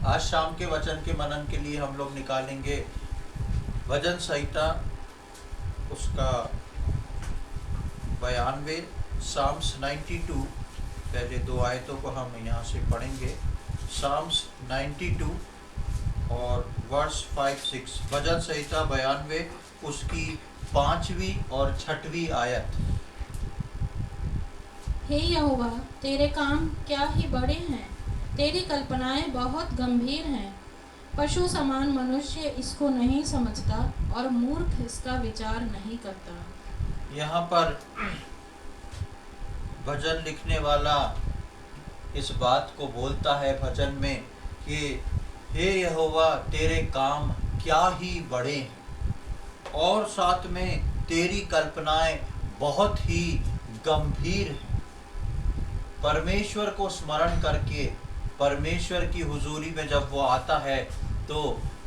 आज शाम के वचन के मनन के लिए हम लोग निकालेंगे भजन संहिता उसका 92 साम्स 92। पहले दो आयतों को हम यहाँ से पढ़ेंगे, साम्स 92 और वर्स 5-6। भजन संहिता 92 उसकी 5वीं और 6वीं आयत। हे यहोवा, तेरे काम क्या ही बड़े हैं, तेरी कल्पनाएं बहुत गंभीर हैं। पशु समान मनुष्य इसको नहीं समझता और मूर्ख इसका विचार नहीं करता। यहाँ पर भजन लिखने वाला इस बात को बोलता है भजन में कि हे यहोवा, तेरे काम क्या ही बड़े हैं और साथ में तेरी कल्पनाएं बहुत ही गंभीर हैं। परमेश्वर को स्मरण करके परमेश्वर की हुजूरी में जब वो आता है तो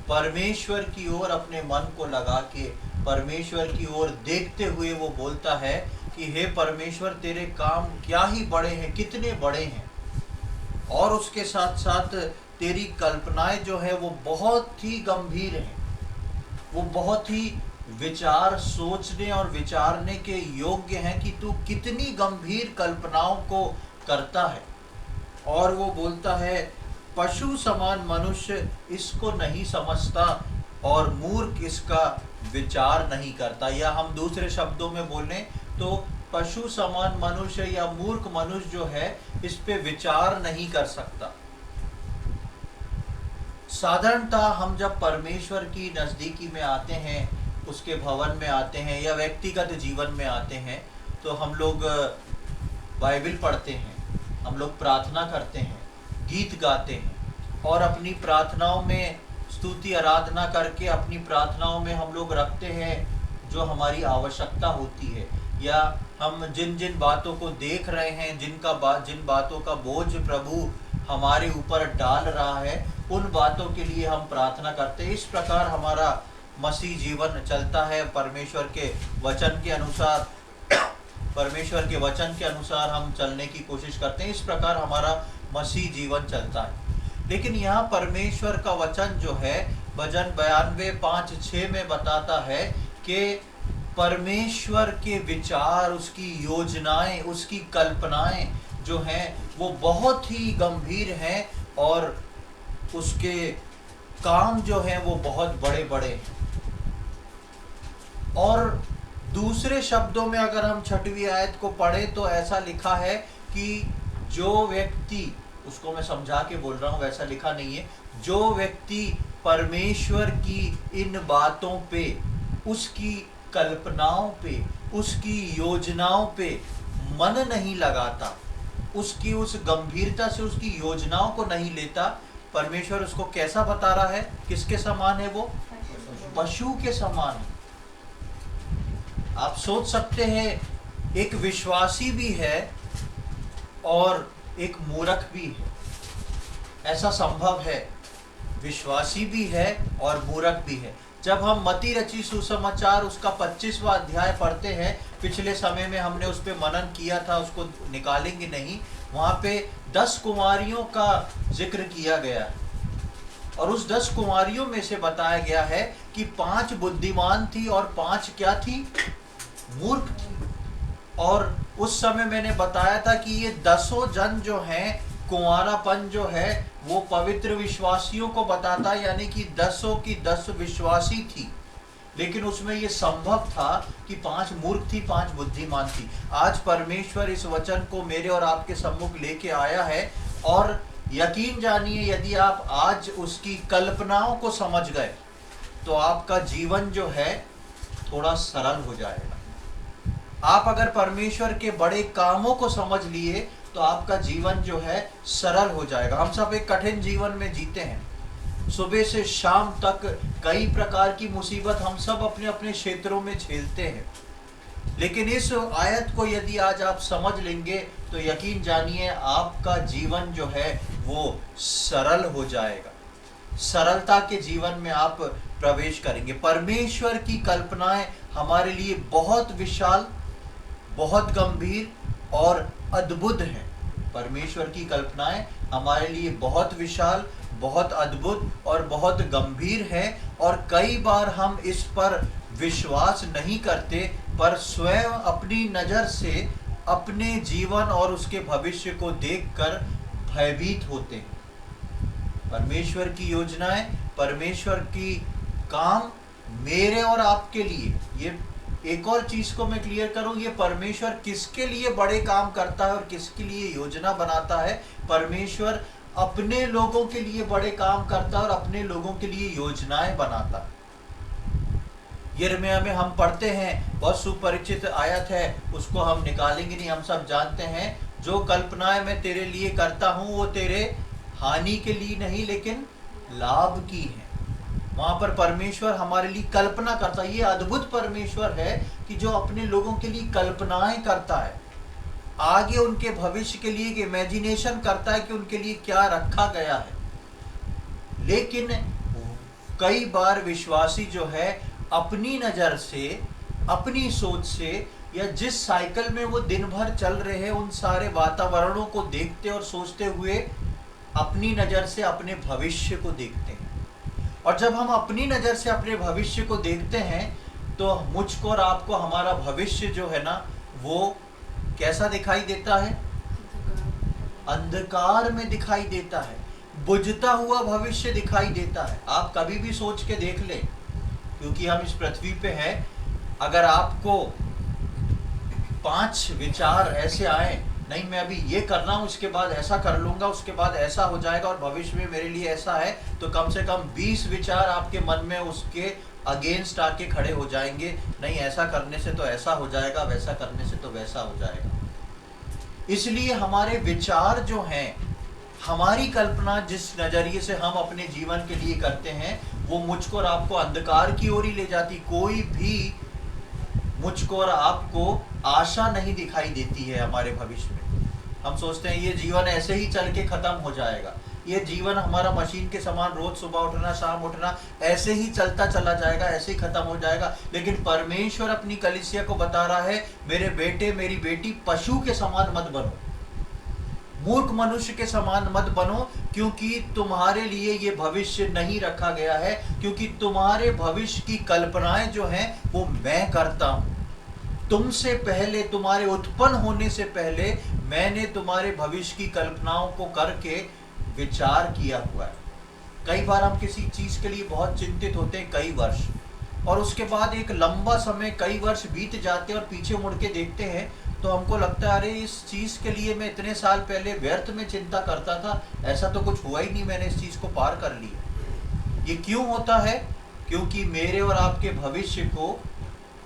परमेश्वर की ओर अपने मन को लगा के परमेश्वर की ओर देखते हुए वो बोलता है कि हे परमेश्वर, तेरे काम क्या ही बड़े हैं, कितने बड़े हैं। और उसके साथ साथ तेरी कल्पनाएं जो है वो बहुत ही गंभीर हैं, वो बहुत ही विचार सोचने और विचारने के योग्य हैं कि तू कितनी गंभीर कल्पनाओं को करता है। और वो बोलता है पशु समान मनुष्य इसको नहीं समझता और मूर्ख इसका विचार नहीं करता। या हम दूसरे शब्दों में बोलें तो पशु समान मनुष्य या मूर्ख मनुष्य जो है इस पे विचार नहीं कर सकता। साधारणतः हम जब परमेश्वर की नज़दीकी में आते हैं, उसके भवन में आते हैं या व्यक्तिगत जीवन में आते हैं, तो हम लोग बाइबल पढ़ते हैं, हम लोग प्रार्थना करते हैं, गीत गाते हैं और अपनी प्रार्थनाओं में स्तुति आराधना करके अपनी प्रार्थनाओं में हम लोग रखते हैं जो हमारी आवश्यकता होती है, या हम जिन जिन बातों को देख रहे हैं, जिन बातों का बोझ प्रभु हमारे ऊपर डाल रहा है, उन बातों के लिए हम प्रार्थना करते हैं। इस प्रकार हमारा मसीह जीवन चलता है। परमेश्वर के वचन के अनुसार हम चलने की कोशिश करते हैं। इस प्रकार हमारा मसीह जीवन चलता है। लेकिन यहाँ परमेश्वर का वचन जो है भजन 92 5-6 में बताता है कि परमेश्वर के विचार, उसकी योजनाएं, उसकी कल्पनाएं जो हैं वो बहुत ही गंभीर हैं और उसके काम जो हैं वो बहुत बड़े बड़े हैं। और दूसरे शब्दों में अगर हम 6वीं आयत को पढ़ें तो ऐसा लिखा है कि जो व्यक्ति, उसको मैं समझा के बोल रहा हूँ, वैसा लिखा नहीं है, जो व्यक्ति परमेश्वर की इन बातों पे, उसकी कल्पनाओं पे, उसकी योजनाओं पे मन नहीं लगाता, उसकी उस गंभीरता से उसकी योजनाओं को नहीं लेता, परमेश्वर उसको कैसा बता रहा है, किसके समान है वो? पशु के समान है। आप सोच सकते हैं एक विश्वासी भी है और एक मूर्ख भी है, ऐसा संभव है। विश्वासी भी है और मूर्ख भी है। जब हम मती रची सुसमाचार उसका 25वां अध्याय पढ़ते हैं, पिछले समय में हमने उस पर मनन किया था, उसको निकालेंगे नहीं, वहाँ पे 10 कुमारियों का जिक्र किया गया है और उस 10 कुमारियों में से बताया गया है कि 5 बुद्धिमान थी और 5 क्या थी? मूर्ख थी। और उस समय मैंने बताया था कि ये 10 जन जो हैं, कुंवारापन जो है वो पवित्र विश्वासियों को बताता, यानी कि 10 की 10 विश्वासी थी, लेकिन उसमें ये संभव था कि 5 मूर्ख थी, 5 बुद्धिमान थी। आज परमेश्वर इस वचन को मेरे और आपके सम्मुख लेके आया है और यकीन जानिए यदि आप आज उसकी कल्पनाओं को समझ गए तो आपका जीवन जो है थोड़ा सरल हो जाएगा। आप अगर परमेश्वर के बड़े कामों को समझ लिए तो आपका जीवन जो है सरल हो जाएगा। हम सब एक कठिन जीवन में जीते हैं, सुबह से शाम तक कई प्रकार की मुसीबत हम सब अपने अपने क्षेत्रों में झेलते हैं, लेकिन इस आयत को यदि आज आप समझ लेंगे तो यकीन जानिए आपका जीवन जो है वो सरल हो जाएगा। सरलता के जीवन में आप प्रवेश करेंगे। परमेश्वर की कल्पनाएं हमारे लिए बहुत विशाल, बहुत गंभीर और अद्भुत हैं। परमेश्वर की कल्पनाएं हमारे लिए बहुत विशाल, बहुत अद्भुत और बहुत गंभीर है, और कई बार हम इस पर विश्वास नहीं करते, पर स्वयं अपनी नज़र से अपने जीवन और उसके भविष्य को देखकर भयभीत होते हैं। परमेश्वर की योजनाएं, परमेश्वर की काम मेरे और आपके लिए, ये एक और चीज को मैं क्लियर करूं, ये परमेश्वर किसके लिए बड़े काम करता है और किसके लिए योजना बनाता है। परमेश्वर अपने लोगों के लिए बड़े काम करता है और अपने लोगों के लिए योजनाएं बनाता है। यिर्मयाह में हम पढ़ते हैं, बहुत सुपरिचित आयत है, उसको हम निकालेंगे नहीं, हम सब जानते हैं, जो कल्पनाएं मैं तेरे लिए करता हूं वो तेरे हानि के लिए नहीं लेकिन लाभ की है। वहां पर परमेश्वर हमारे लिए कल्पना करता है। ये अद्भुत परमेश्वर है कि जो अपने लोगों के लिए कल्पनाएं करता है, आगे उनके भविष्य के लिए एक इमेजिनेशन करता है कि उनके लिए क्या रखा गया है। लेकिन कई बार विश्वासी जो है अपनी नज़र से, अपनी सोच से, या जिस साइकिल में वो दिन भर चल रहे हैं उन सारे वातावरणों को देखते और सोचते हुए अपनी नज़र से अपने भविष्य को देखते हैं। और जब हम अपनी नज़र से अपने भविष्य को देखते हैं तो मुझको और आपको हमारा भविष्य जो है ना वो कैसा दिखाई देता है? अंधकार में दिखाई देता है, बुझता हुआ भविष्य दिखाई देता है। आप कभी भी सोच के देख लें, क्योंकि हम इस पृथ्वी पे हैं, अगर आपको 5 विचार ऐसे आए, नहीं मैं अभी ये कर रहा हूँ, इसके बाद ऐसा कर लूँगा, उसके बाद ऐसा हो जाएगा और भविष्य में मेरे लिए ऐसा है, तो कम से कम 20 विचार आपके मन में उसके अगेंस्ट आके खड़े हो जाएंगे। नहीं, ऐसा करने से तो ऐसा हो जाएगा, वैसा करने से तो वैसा हो जाएगा। इसलिए हमारे विचार जो हैं, हमारी कल्पना जिस नज़रिए से हम अपने जीवन के लिए करते हैं, वो मुझको और आपको अंधकार की ओर ही ले जाती। कोई भी मुझको और आपको आशा नहीं दिखाई देती है हमारे भविष्य में। हम सोचते हैं ये जीवन ऐसे ही चल के खत्म हो जाएगा, ये जीवन हमारा मशीन के समान रोज सुबह उठना शाम उठना ऐसे ही चलता चला जाएगा, ऐसे ही खत्म हो जाएगा। लेकिन परमेश्वर अपनी कलीसिया को बता रहा है, मेरे बेटे मेरी बेटी, पशु के समान मत बनो, मूर्ख मनुष्य के समान मत बनो, क्योंकि तुम्हारे लिए ये भविष्य नहीं रखा गया है, क्योंकि तुम्हारे भविष्य की कल्पनाएं जो हैं वो मैं करता हूं। तुमसे पहले, तुम्हारे उत्पन्न होने से पहले मैंने तुम्हारे भविष्य की कल्पनाओं को करके विचार किया हुआ है। कई बार हम किसी चीज के लिए बहुत चिंतित होते हैं कई वर्ष, और उसके बाद एक लंबा समय, कई वर्ष बीत जाते हैं और पीछे मुड़ के देखते हैं तो हमको लगता है अरे इस चीज के लिए मैं इतने साल पहले व्यर्थ में चिंता करता था, ऐसा तो कुछ हुआ ही नहीं, मैंने इस चीज को पार कर लिया। ये क्यों होता है? क्योंकि मेरे और आपके भविष्य को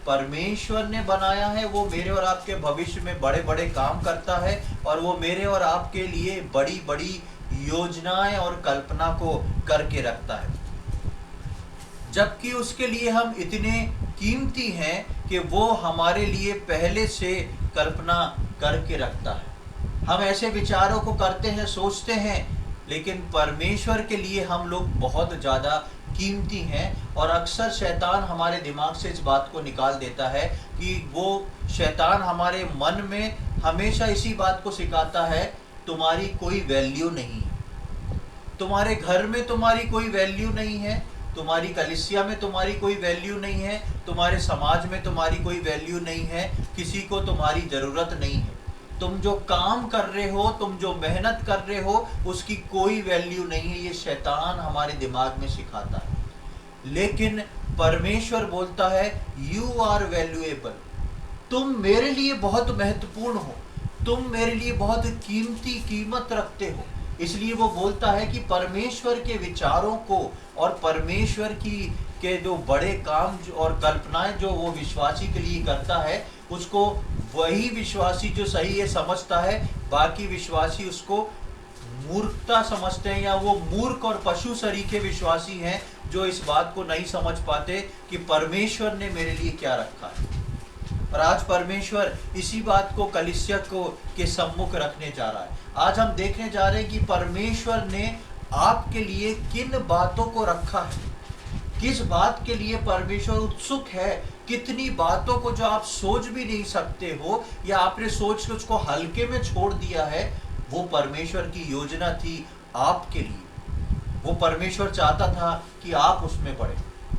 परमेश्वर ने बनाया है, वो मेरे और आपके भविष्य में बड़े बड़े काम करता है, और वो मेरे और आपके लिए बड़ी बड़ी योजनाएं और कल्पना को करके रखता है, जबकि उसके लिए हम इतने कीमती हैं कि वो हमारे लिए पहले से कल्पना करके रखता है। हम ऐसे विचारों को करते हैं, सोचते हैं, लेकिन परमेश्वर के लिए हम लोग बहुत ज़्यादा कीमती हैं। और अक्सर शैतान हमारे दिमाग से इस बात को निकाल देता है कि वो शैतान हमारे मन में हमेशा इसी बात को सिखाता है, तुम्हारी कोई वैल्यू नहीं है, तुम्हारे घर में तुम्हारी कोई वैल्यू नहीं है, तुम्हारी कलीसिया में तुम्हारी कोई वैल्यू नहीं है, तुम्हारे समाज में तुम्हारी कोई वैल्यू नहीं है, किसी को तुम्हारी ज़रूरत नहीं है, तुम जो काम कर रहे हो, तुम जो मेहनत कर रहे हो, उसकी कोई वैल्यू नहीं है। ये शैतान हमारे दिमाग में सिखाता है। लेकिन परमेश्वर बोलता है यू आर वैल्यूएबल, तुम मेरे लिए बहुत महत्वपूर्ण हो, तुम मेरे लिए बहुत कीमती कीमत रखते हो। इसलिए वो बोलता है कि परमेश्वर के विचारों को और परमेश्वर की के जो बड़े काम और कल्पनाएं जो वो विश्वासी के लिए करता है, उसको वही विश्वासी जो सही है समझता है, बाकी विश्वासी उसको मूर्खता समझते हैं, या वो मूर्ख और पशु सरीखे विश्वासी हैं जो इस बात को नहीं समझ पाते कि परमेश्वर ने मेरे लिए क्या रखा है। और आज परमेश्वर इसी बात को कलीसिया को के सम्मुख रखने जा रहा है। आज हम देखने जा रहे हैं कि परमेश्वर ने आपके लिए किन बातों को रखा है, किस बात के लिए परमेश्वर उत्सुक है, कितनी बातों को जो आप सोच भी नहीं सकते हो, या आपने सोच के उसको हल्के में छोड़ दिया है, वो परमेश्वर की योजना थी आपके लिए। वो परमेश्वर चाहता था कि आप उसमें पढ़ें।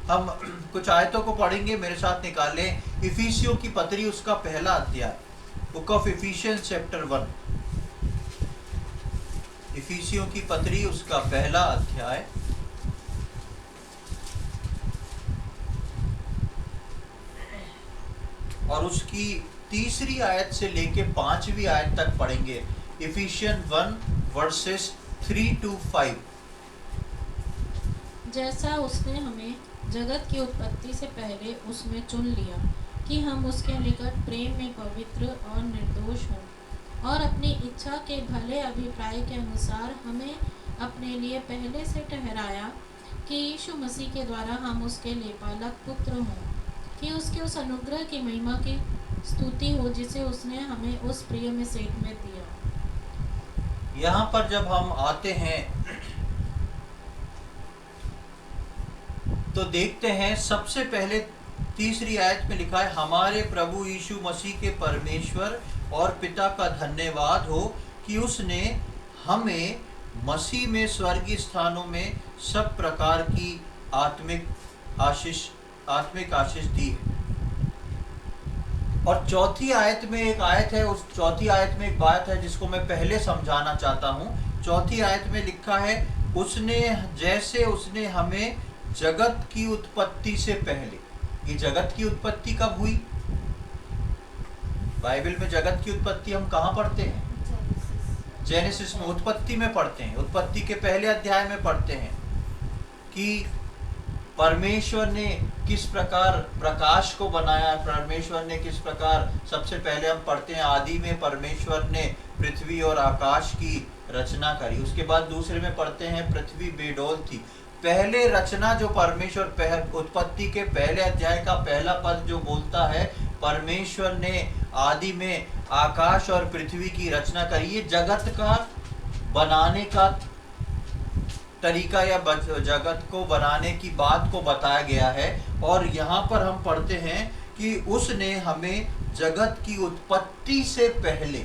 हम कुछ आयतों को पढ़ेंगे, मेरे साथ निकालें। इफिसियों की पत्री उसका पहला अध्याय, बुक ऑफ इफिशियंस चैप्टर 1। इफिसियों की पत्री उसका पहला अध्याय और उसकी 3री आयत से लेके 5वीं आयत तक पढ़ेंगे। Ephesian 1 versus 3 to 5। जैसा उसने हमें जगत की उत्पत्ति से पहले उसमें चुन लिया कि हम उसके निकट प्रेम में पवित्र और निर्दोष हों, और अपनी इच्छा के भले अभिप्राय के अनुसार हमें अपने लिए पहले से ठहराया कि यीशु मसीह के द्वारा हम उसके लेपालक पुत्र हों, कि उसके उस अनुग्रह की महिमा की स्तुति हो जिसे उसने हमें उस प्रिय में सेठ में दिया। यहाँ पर जब हम आते हैं तो देखते हैं सबसे पहले 3री आयत में लिखा है, हमारे प्रभु यीशु मसीह के परमेश्वर और पिता का धन्यवाद हो कि उसने हमें मसीह में स्वर्गीय स्थानों में सब प्रकार की आत्मिक आशीष दी है। और 4थी आयत में एक आयत है, उस 4थी आयत में एक बात है जिसको मैं पहले समझाना चाहता हूँ। 4थी आयत में लिखा है, उसने हमें जगत की उत्पत्ति से पहले। ये जगत की उत्पत्ति कब हुई? बाइबल में जगत की उत्पत्ति हम कहाँ पढ़ते हैं? जेनेसिस में, उत्पत्ति में पढ़ते हैं। उत्पत्ति के पहले अध्याय में पढ़ते हैं कि परमेश्वर ने किस प्रकार प्रकाश को बनाया, परमेश्वर ने किस प्रकार, सबसे पहले हम पढ़ते हैं आदि में परमेश्वर ने पृथ्वी और आकाश की रचना करी। उसके बाद दूसरे में पढ़ते हैं पृथ्वी बेडौल थी। पहले रचना जो परमेश्वर, उत्पत्ति के पहले अध्याय का पहला पद जो बोलता है, परमेश्वर ने आदि में आकाश और पृथ्वी की रचना करी, ये जगत का बनाने का तरीका या जगत को बनाने की बात को बताया गया है। और यहाँ पर हम पढ़ते हैं कि उसने हमें जगत की उत्पत्ति से पहले,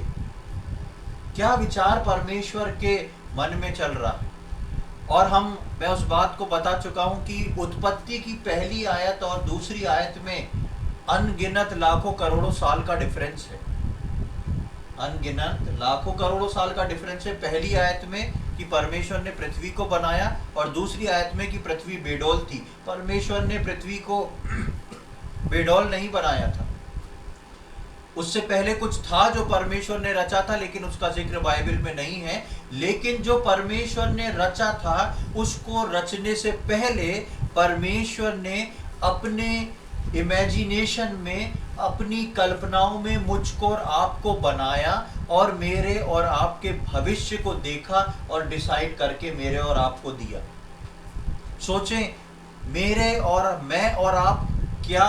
क्या विचार परमेश्वर के मन में चल रहा है। और मैं उस बात को बता चुका हूं कि उत्पत्ति की पहली आयत और दूसरी आयत में अनगिनत लाखों करोड़ों साल का डिफरेंस है। अनगिनत लाखों करोड़ों साल का डिफरेंस है। पहली आयत में कि परमेश्वर ने पृथ्वी को बनाया और दूसरी आयत में कि पृथ्वी बेडौल थी। परमेश्वर ने पृथ्वी को बेडौल नहीं बनाया था, उससे पहले कुछ था जो परमेश्वर ने रचा था, लेकिन उसका जिक्र बाइबल में नहीं है। लेकिन जो परमेश्वर ने रचा था, उसको रचने से पहले परमेश्वर ने अपने इमेजिनेशन में, अपनी कल्पनाओं में मुझको और आपको बनाया और मेरे और आपके भविष्य को देखा और डिसाइड करके मेरे और आपको दिया। सोचें, मेरे और मैं और आप क्या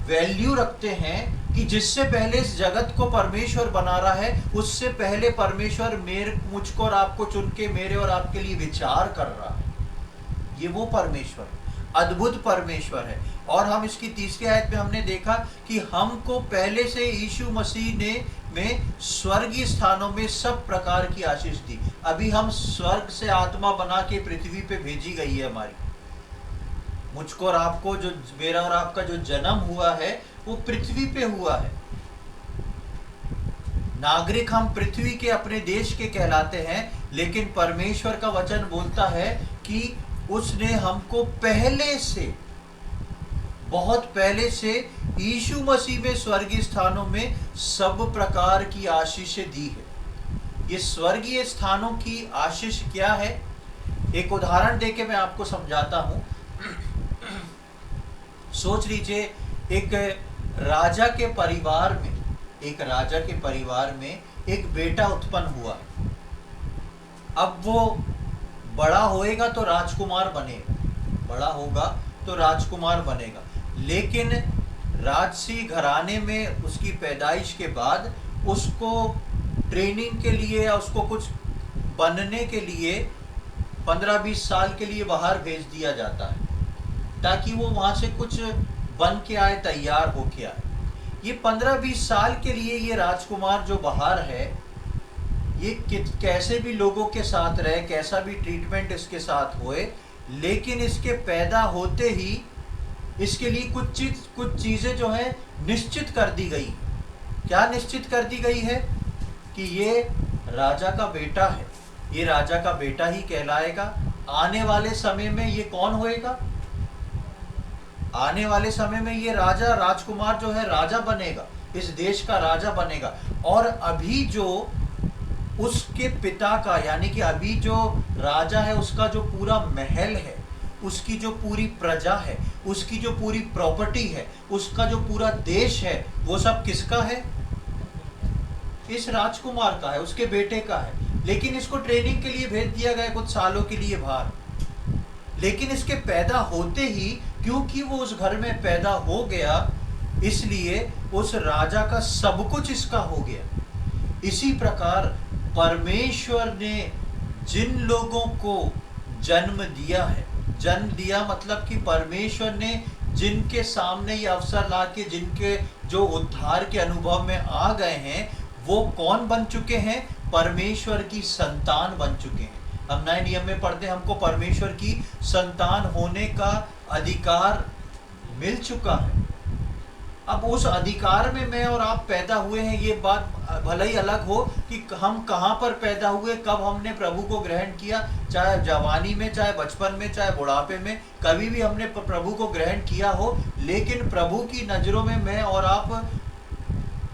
वैल्यू रखते हैं कि जिससे पहले इस जगत को परमेश्वर बना रहा है, उससे पहले परमेश्वर मुझको और आपको चुन के मेरे और आपके लिए विचार कर रहा है। ये वो परमेश्वर है, अद्भुत परमेश्वर है। और हम इसकी 3री आयत में हमने देखा कि हमको पहले से यीशु मसीह ने में स्वर्गीय स्थानों में सब प्रकार की आशीष दी। अभी हम स्वर्ग से आत्मा बना के पृथ्वी पे भेजी गई है हमारी। मुझको और आपको, जो मेरा और आपका जो जन्म हुआ है वो पृथ्वी पे हुआ है। नागरिक हम पृथ्वी के, अपने देश के कहलाते हैं, लेकिन परमेश्वर का वचन बोलता है कि उसने हमको पहले से, बहुत पहले से यीशु मसीह में स्वर्गीय स्थानों में सब प्रकार की आशीषें दी है। ये स्वर्गीय स्थानों की आशीष क्या है? एक उदाहरण देके मैं आपको समझाता हूं। सोच लीजिए, एक राजा के परिवार में एक बेटा उत्पन्न हुआ। अब वो बड़ा होएगा तो राजकुमार बनेगा, बड़ा होगा तो राजकुमार बनेगा। लेकिन राजसी घराने में उसकी पैदाइश के बाद उसको ट्रेनिंग के लिए या उसको कुछ बनने के लिए 15-20 साल के लिए बाहर भेज दिया जाता है, ताकि वो वहाँ से कुछ बन के आए, तैयार हो के आए। ये 15-20 साल के लिए ये राजकुमार जो बाहर है, ये कैसे भी लोगों के साथ रहे, कैसा भी ट्रीटमेंट इसके साथ होए, लेकिन इसके पैदा होते ही इसके लिए कुछ चीज़ें जो है निश्चित कर दी गई। क्या निश्चित कर दी गई है? कि ये राजा का बेटा है, ये राजा का बेटा ही कहलाएगा। आने वाले समय में ये कौन होएगा? आने वाले समय में ये राजा, राजकुमार जो है राजा बनेगा, इस देश का राजा बनेगा। और अभी जो उसके पिता का, यानी कि अभी जो राजा है उसका जो पूरा महल है, उसकी जो पूरी प्रजा है, उसकी जो पूरी प्रॉपर्टी है, उसका जो पूरा देश है, वो सब किसका है? इस राजकुमार का है, उसके बेटे का है। लेकिन इसको ट्रेनिंग के लिए भेज दिया गया कुछ सालों के लिए बाहर। लेकिन इसके पैदा होते ही, क्योंकि वो उस घर में पैदा हो गया, इसलिए उस राजा का सब कुछ इसका हो गया। इसी प्रकार परमेश्वर ने जिन लोगों को जन्म दिया है, जन्म दिया मतलब कि परमेश्वर ने जिनके सामने ये अवसर लाके, जिनके जो उद्धार के अनुभव में आ गए हैं, वो कौन बन चुके हैं? परमेश्वर की संतान बन चुके हैं। हम नए नियम में पढ़ते हैं, हमको परमेश्वर की संतान होने का अधिकार मिल चुका है। अब उस अधिकार में मैं और आप पैदा हुए हैं। ये बात भले ही अलग हो कि हम कहाँ पर पैदा हुए, कब हमने प्रभु को ग्रहण किया, चाहे जवानी में, चाहे बचपन में, चाहे बुढ़ापे में, कभी भी हमने प्रभु को ग्रहण किया हो, लेकिन प्रभु की नज़रों में मैं और आप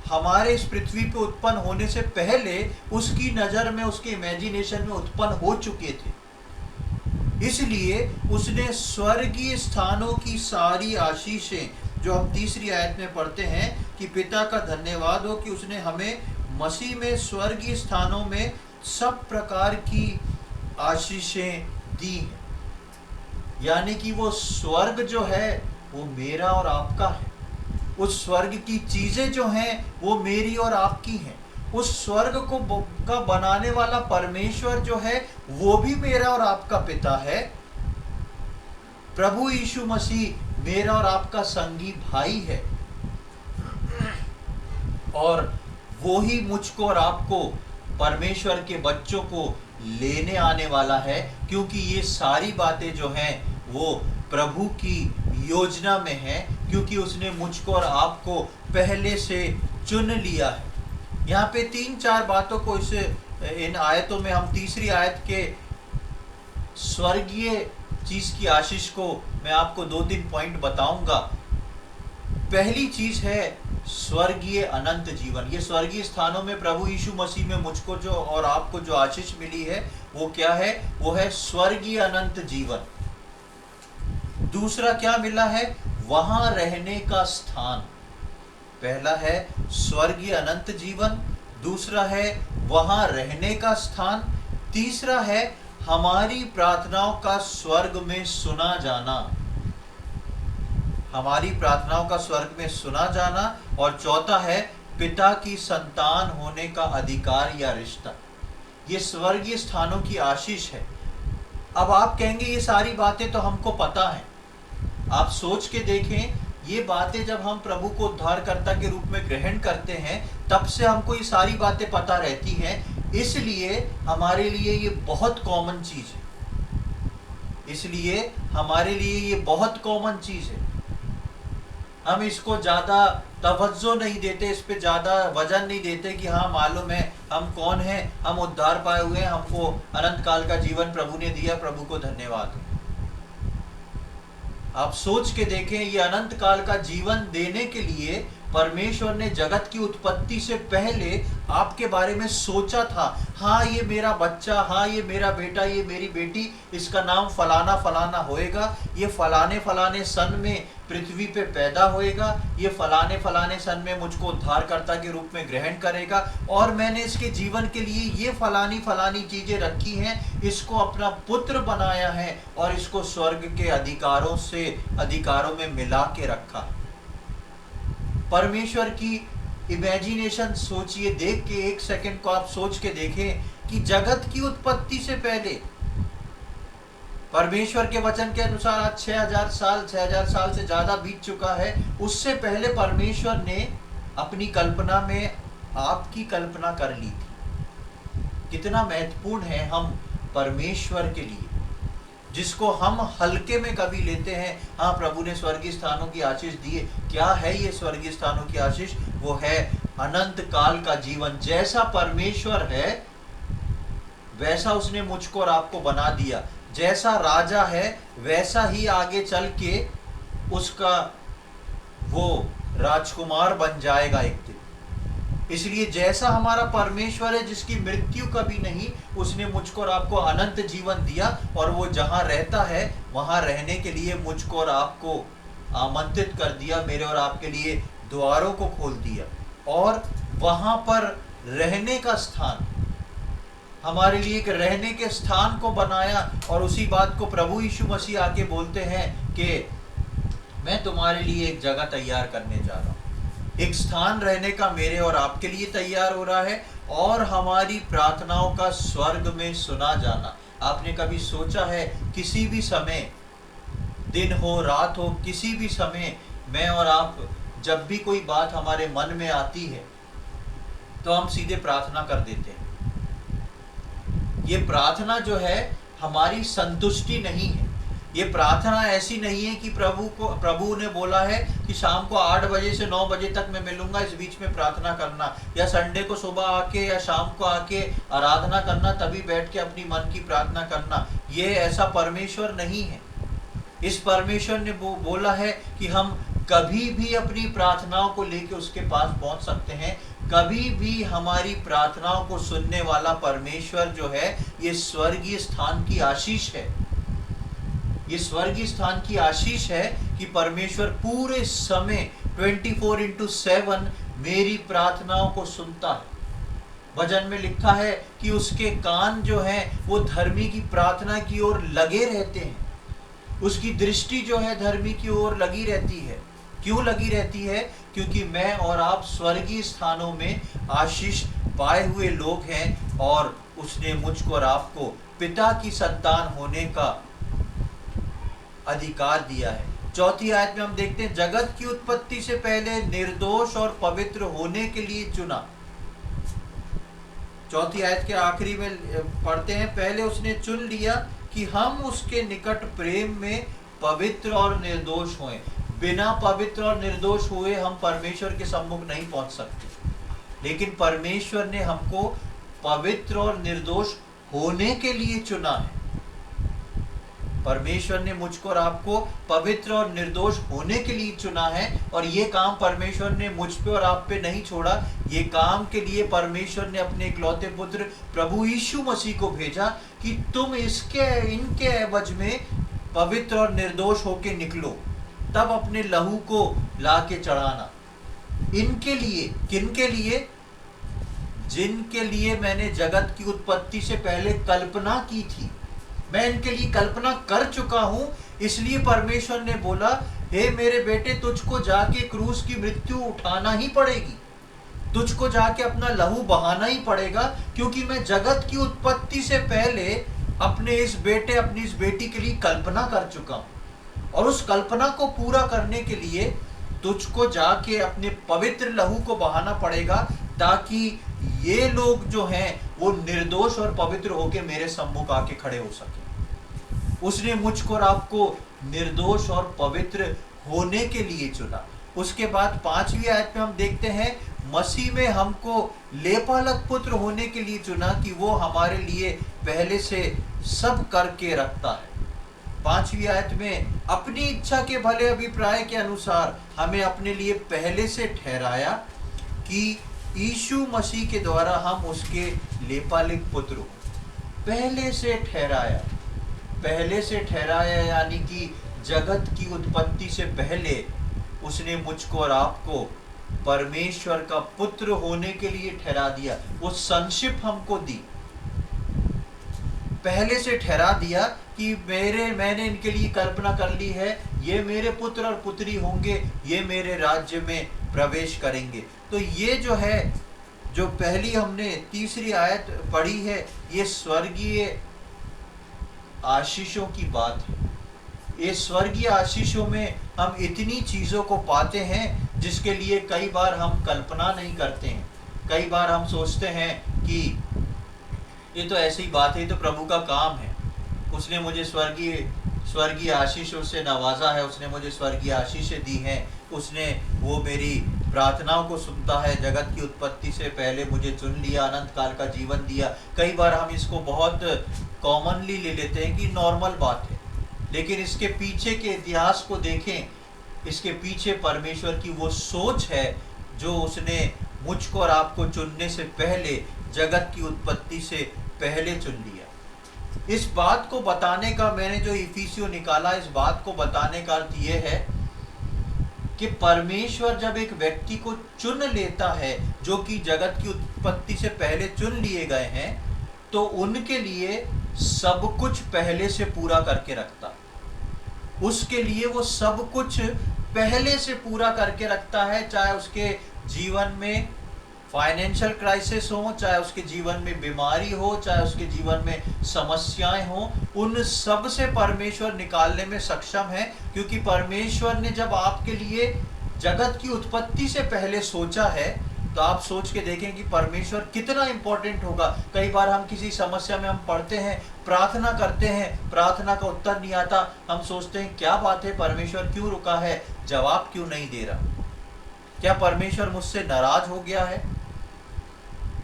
हमारे इस पृथ्वी पे उत्पन्न होने से पहले उसकी नज़र में, उसके इमेजिनेशन में उत्पन्न हो चुके थे। इसलिए उसने स्वर्गीय स्थानों की सारी आशीषें, जो हम तीसरी आयत में पढ़ते हैं कि पिता का धन्यवाद हो कि उसने हमें मसीह में स्वर्गीय स्थानों में सब प्रकार की आशीषें दी हैं। यानी कि वो स्वर्ग जो है वो मेरा और आपका है। उस स्वर्ग की चीजें जो हैं वो मेरी और आपकी हैं। उस स्वर्ग को का बनाने वाला परमेश्वर जो है वो भी मेरा और आपका पिता है। प्रभु यीशु मसीह मेरा और आपका संगी भाई है, और वो ही मुझको और आपको, परमेश्वर के बच्चों को लेने आने वाला है। क्योंकि ये सारी बातें जो हैं वो प्रभु की योजना में है, क्योंकि उसने मुझको और आपको पहले से चुन लिया है। यहाँ पे 3-4 बातों को इन आयतों में, हम तीसरी आयत के स्वर्गीय चीज की आशीष को मैं आपको 2-3 पॉइंट बताऊंगा। पहली चीज है स्वर्गीय अनंत जीवन। ये स्वर्गीय स्थानों में प्रभु यीशु मसीह में मुझको जो और आपको जो आशीष मिली है वो क्या है? वो है स्वर्गीय अनंत जीवन। दूसरा क्या मिला है? वहां रहने का स्थान। पहला है स्वर्गीय अनंत जीवन, दूसरा है वहां रहने का स्थान, तीसरा है हमारी प्रार्थनाओं का स्वर्ग में सुना जाना, हमारी प्रार्थनाओं का स्वर्ग में सुना जाना, और चौथा है पिता की संतान होने का अधिकार या रिश्ता। ये स्वर्गीय स्थानों की आशीष है। अब आप कहेंगे ये सारी बातें तो हमको पता है। आप सोच के देखें, ये बातें जब हम प्रभु को उद्धारकर्ता के रूप में ग्रहण करते हैं तब से हमको ये सारी बातें पता रहती हैं। इसलिए हमारे लिए ये बहुत कॉमन चीज है। इसलिए हमारे लिए ये बहुत कॉमन चीज है। हम इसको ज्यादा तवज्जो नहीं देते, इस पे ज्यादा वजन नहीं देते कि हाँ मालूम है हम कौन हैं, हम उद्धार पाए हुए हैं, हमको अनंत काल का जीवन प्रभु ने दिया, प्रभु को धन्यवाद। आप सोच के देखें, ये अनंत काल का जीवन देने के लिए परमेश्वर ने जगत की उत्पत्ति से पहले आपके बारे में सोचा था। हाँ ये मेरा बच्चा, हाँ ये मेरा बेटा, ये मेरी बेटी, इसका नाम फलाना फलाना होएगा, ये फलाने फलाने सन में पृथ्वी पे पैदा होएगा, ये फलाने फलाने सन में मुझको उद्धारकर्ता के रूप में ग्रहण करेगा, और मैंने इसके जीवन के लिए ये फलानी फलानी चीजें रखी हैं, इसको अपना पुत्र बनाया है और इसको स्वर्ग के अधिकारों में मिला के रखा। परमेश्वर की इमेजिनेशन सोचिए, देख के एक सेकंड को आप सोच के देखें कि जगत की उत्पत्ति से पहले, परमेश्वर के वचन के अनुसार आज 6000 साल से ज्यादा बीत चुका है। उससे पहले परमेश्वर ने अपनी कल्पना में आपकी कल्पना कर ली थी। कितना महत्वपूर्ण है हम परमेश्वर के लिए, जिसको हम हल्के में कभी लेते हैं। हाँ, प्रभु ने स्वर्गीय स्थानों की आशीष दी है। क्या है ये स्वर्गीय स्थानों की आशीष? वो है अनंत काल का जीवन। जैसा परमेश्वर है वैसा उसने मुझको और आपको बना दिया। जैसा राजा है वैसा ही आगे चल के उसका वो राजकुमार बन जाएगा एक दिन। इसलिए जैसा हमारा परमेश्वर है जिसकी मृत्यु कभी नहीं, उसने मुझको और आपको अनंत जीवन दिया, और वो जहां रहता है वहां रहने के लिए मुझको और आपको आमंत्रित कर दिया, मेरे और आपके लिए द्वारों को खोल दिया, और वहां पर रहने का स्थान, हमारे लिए एक रहने के स्थान को बनाया। और उसी बात को प्रभु यीशु मसीह आके बोलते हैं कि मैं तुम्हारे लिए एक जगह तैयार करने जा रहा हूं। एक स्थान रहने का मेरे और आपके लिए तैयार हो रहा है, और हमारी प्रार्थनाओं का स्वर्ग में सुना जाना। आपने कभी सोचा है, किसी भी समय, दिन हो रात हो, किसी भी समय मैं और आप जब भी कोई बात हमारे मन में आती है तो हम सीधे प्रार्थना कर देते हैं। ये प्रार्थना जो है हमारी संतुष्टि नहीं है। ये प्रार्थना ऐसी नहीं है कि प्रभु ने बोला है कि शाम को 8 बजे से 9 बजे तक मैं मिलूंगा, इस बीच में प्रार्थना करना, या संडे को सुबह आके या शाम को आके आराधना करना, तभी बैठ के अपनी मन की प्रार्थना करना। ये ऐसा परमेश्वर नहीं है। इस परमेश्वर ने बोला है कि हम कभी भी अपनी प्रार्थनाओं को लेके उसके पास पहुंच सकते हैं। कभी भी हमारी प्रार्थनाओं को सुनने वाला परमेश्वर जो है, ये स्वर्गीय स्थान की आशीष है। ये स्वर्गीय स्थान की आशीष है कि परमेश्वर पूरे समय 24/7 मेरी प्रार्थनाओं को सुनता है। भजन में लिखा है कि उसके कान जो हैं वो धर्मी की प्रार्थना की ओर लगे रहते हैं। उसकी दृष्टि जो है धर्मी की ओर लगी रहती है। क्यों लगी रहती है? क्योंकि मैं और आप स्वर्गीय स्थानों में आशीष पाए हुए लोग हैं, और उसने मुझको और आपको पिता की संतान होने का अधिकार दिया है। 4 आयत में हम देखते हैं, जगत की उत्पत्ति से पहले निर्दोष और पवित्र होने के लिए चुना। 4 आयत के आखिरी में पढ़ते हैं, पहले उसने चुन लिया कि हम उसके निकट प्रेम में पवित्र और निर्दोष होएं। बिना पवित्र और निर्दोष हुए हम परमेश्वर के सम्मुख नहीं पहुंच सकते, लेकिन परमेश्वर ने हमको पवित्र और निर्दोष होने के लिए चुना है। परमेश्वर ने मुझको और आपको पवित्र और निर्दोष होने के लिए चुना है, और ये काम परमेश्वर ने मुझ पे और आप पे नहीं छोड़ा। ये काम के लिए परमेश्वर ने अपने इकलौते पुत्र प्रभु यीशु मसीह को भेजा कि तुम इनके एवज में पवित्र और निर्दोष होके निकलो, तब अपने लहू को लाके चढ़ाना। इनके लिए, किनके लिए? जिनके लिए मैंने जगत की उत्पत्ति से पहले कल्पना की थी। मैं इनके लिए कल्पना कर चुका हूं। इसलिए परमेश्वर ने बोला, हे मेरे बेटे, तुझको जाके क्रूस की मृत्यु उठाना ही पड़ेगी, तुझको जाके अपना लहू बहाना ही पड़ेगा, क्योंकि मैं जगत की उत्पत्ति से पहले अपने इस बेटे, अपनी इस बेटी के लिए कल्पना कर चुका हूं, और उस कल्पना को पूरा करने के लिए तुझको जाके अपने पवित्र लहू को बहाना पड़ेगा, ताकि ये लोग जो हैं वो निर्दोष और पवित्र होके मेरे सम्मुख आके खड़े हो सके। उसने मुझको और आपको निर्दोष और पवित्र होने के लिए चुना। उसके बाद 5वीं आयत में हम देखते हैं, मसीह में हमको लेपालक पुत्र होने के लिए चुना, कि वो हमारे लिए पहले से सब करके रखता है। 5वीं आयत में अपनी इच्छा के भले अभिप्राय के अनुसार हमें अपने लिए पहले से ठहराया कि यीशु मसीह के द्वारा हम उसके लेपालिक पुत्र हो। पहले से ठहराया, पहले से ठहराया यानी कि जगत की उत्पत्ति से पहले उसने मुझको और आपको परमेश्वर का पुत्र होने के लिए ठहरा दिया। वो संशिप हमको दी, पहले से ठहरा दिया कि मैंने इनके लिए कल्पना कर ली है, ये मेरे पुत्र और पुत्री होंगे, ये मेरे राज्य में प्रवेश करेंगे। तो ये जो है, जो पहली हमने 3री आयत पढ़ी है, ये स्वर्गीय आशीषों की बात है। ये स्वर्गीय आशीषों में हम इतनी चीज़ों को पाते हैं जिसके लिए कई बार हम कल्पना नहीं करते हैं। कई बार हम सोचते हैं कि ये तो ऐसी बात है, ये तो प्रभु का काम है, उसने मुझे स्वर्गीय आशीषों से नवाजा है, उसने मुझे स्वर्गीय आशीषें दी हैं, उसने वो मेरी प्रार्थनाओं को सुनता है, जगत की उत्पत्ति से पहले मुझे चुन लिया, अनंत काल का जीवन दिया। कई बार हम इसको बहुत कॉमनली ले लेते हैं कि नॉर्मल बात है, लेकिन इसके पीछे के इतिहास को देखें, इसके पीछे परमेश्वर की वो सोच है जो उसने मुझको और आपको चुनने से पहले, जगत की उत्पत्ति से पहले चुन लिया। इस बात को बताने का मैंने जो इफिसियों निकाला, इस बात को बताने का अर्थ ये है कि परमेश्वर जब एक व्यक्ति को चुन लेता है जो कि जगत की उत्पत्ति से पहले चुन लिए गए हैं, तो उनके लिए सब कुछ पहले से पूरा करके रखता, उसके लिए वो सब कुछ पहले से पूरा करके रखता है। चाहे उसके जीवन में फाइनेंशियल क्राइसिस हो, चाहे उसके जीवन में बीमारी हो, चाहे उसके जीवन में समस्याएं हो, उन सब से परमेश्वर निकालने में सक्षम है, क्योंकि परमेश्वर ने जब आपके लिए जगत की उत्पत्ति से पहले सोचा है, तो आप सोच के देखें कि परमेश्वर कितना इंपॉर्टेंट होगा। कई बार हम किसी समस्या में हम पढ़ते हैं, प्रार्थना करते हैं, प्रार्थना का उत्तर नहीं आता, हम सोचते हैं क्या बात है, परमेश्वर क्यों रुका है, जवाब क्यों नहीं दे रहा, क्या परमेश्वर मुझसे नाराज हो गया है?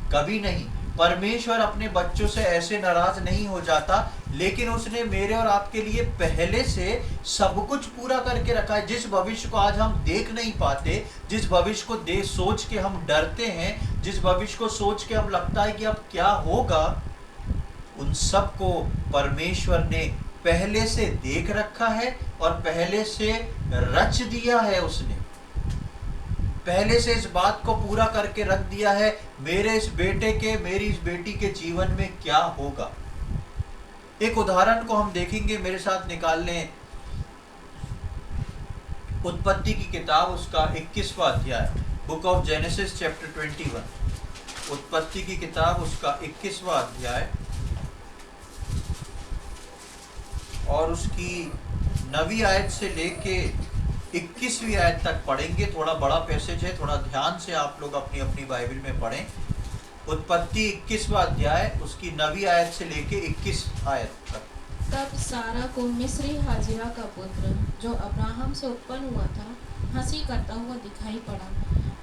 कभी नहीं। परमेश्वर अपने बच्चों से ऐसे नाराज नहीं हो जाता, लेकिन उसने मेरे और आपके लिए पहले से सब कुछ पूरा करके रखा है। जिस भविष्य को आज हम देख नहीं पाते, जिस भविष्य को देख सोच के हम डरते हैं, जिस भविष्य को सोच के हम लगता है कि अब क्या होगा, उन सब को परमेश्वर ने पहले से देख रखा है और पहले से रच दिया है। उसने पहले से इस बात को पूरा करके रख दिया है, मेरे इस बेटे के, मेरी इस बेटी के जीवन में क्या होगा। एक उदाहरण को हम देखेंगे, मेरे साथ निकाल लें उत्पत्ति की किताब, उसका 21वां अध्याय, बुक ऑफ जेनेसिस चैप्टर 21। उत्पत्ति की किताब उसका 21वां अध्याय और उसकी 9वीं आयत से लेके 21वीं आयत तक पढ़ेंगे। थोड़ा बड़ा पैसेज है, थोड़ा ध्यान से आप लोग अपनी अपनी बाइबल में पढ़ें। उत्पत्ति 21वां अध्याय उसकी 9वीं आयत से लेके 21 आयत तक। तब सारा को मिस्री हाजिरा का पुत्र जो अब्राहम से उत्पन्न हुआ था हंसी करता हुआ दिखाई पड़ा।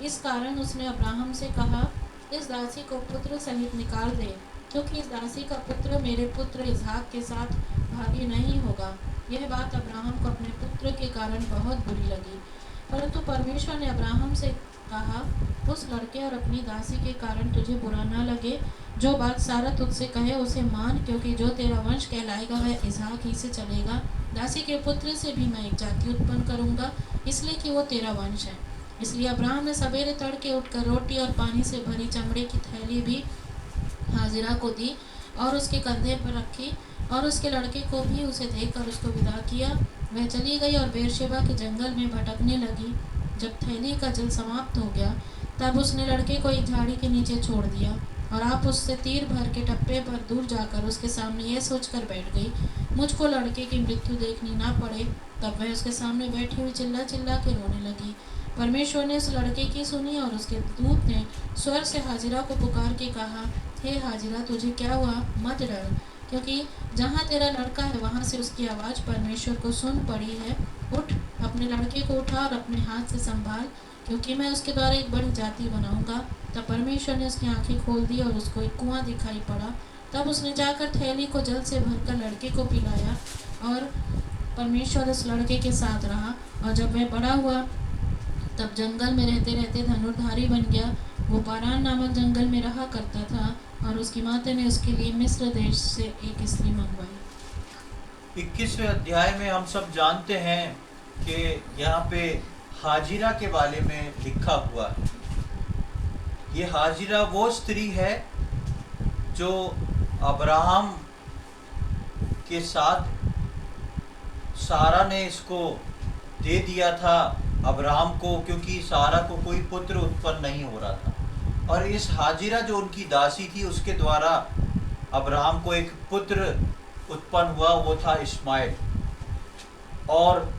इस कारण उसने अब्राहम से कहा, इस दासी को पुत्र सहित निकाल दे, क्योंकि इस दासी का पुत्र मेरे पुत्र इसहाक के साथ भागी नहीं होगा। यह बात अब्राहम को अपने पुत्र के कारण बहुत बुरी लगी, परंतु परमेश्वर ने अब्राहम से कहा, उस लड़के और अपनी दासी के कारण तुझे बुरा न लगे। जो बात सारा तुझसे कहे उसे मान, क्योंकि जो तेरा वंश कहलाएगा वह इसहाक ही से चलेगा। दासी के पुत्र से भी मैं एक जाति उत्पन्न करूंगा, इसलिए कि वो तेरा वंश है। इसलिए अब्राहम ने सवेरे तड़के उठकर रोटी और पानी से भरी चमड़े की थैली भी हाजिरा को दी और उसके कंधे पर रखी, और उसके लड़के को भी उसे देखकर उसको विदा किया। वह चली गई और बेरशेबा के जंगल में भटकने लगी। जब थैली का जल समाप्त हो गया, तब उसने लड़के को एक झाड़ी के नीचे छोड़ दिया और आप उससे तीर भर के टप्पे पर दूर जाकर उसके सामने यह सोचकर बैठ गई, मुझको लड़के की मृत्यु देखनी ना पड़े। तब वह उसके सामने बैठी हुई चिल्ला चिल्ला के रोने लगी। परमेश्वर ने उस लड़के की सुनी और उसके दूत ने स्वर से हाजिरा को पुकार के कहा, हे हाजिरा, तुझे क्या हुआ? मत डर, क्योंकि जहाँ तेरा लड़का है वहाँ से उसकी आवाज़ परमेश्वर को सुन पड़ी है। उठ, अपने लड़के को उठा और अपने हाथ से संभाल, क्योंकि मैं उसके द्वारा एक बड़ी जाति बनाऊंगा। तब परमेश्वर ने उसकी आंखें खोल दी और उसको एक कुआं दिखाई पड़ा। तब उसने जाकर थैली को जल से भरकर लड़के को पिलाया और परमेश्वर उस लड़के के साथ रहा। और जब वह बड़ा हुआ तब जंगल में रहते रहते धनुर्धारी बन गया। वो पारान नामक जंगल में रहा करता था और उसकी माता ने उसके लिए मिस्र देश से एक स्त्री मंगवाई। 21वें अध्याय में हम सब जानते हैं कि यहाँ पे हाजिरा के बारे में लिखा हुआ है। ये हाजिरा वो स्त्री है जो अब्राहम के साथ सारा ने इसको दे दिया था अब्राहम को, क्योंकि सारा को कोई पुत्र उत्पन्न नहीं हो रहा था। और इस हाजिरा जो उनकी दासी थी, उसके द्वारा अब्राहम को एक पुत्र उत्पन्न हुआ, वो था इस्माइल। और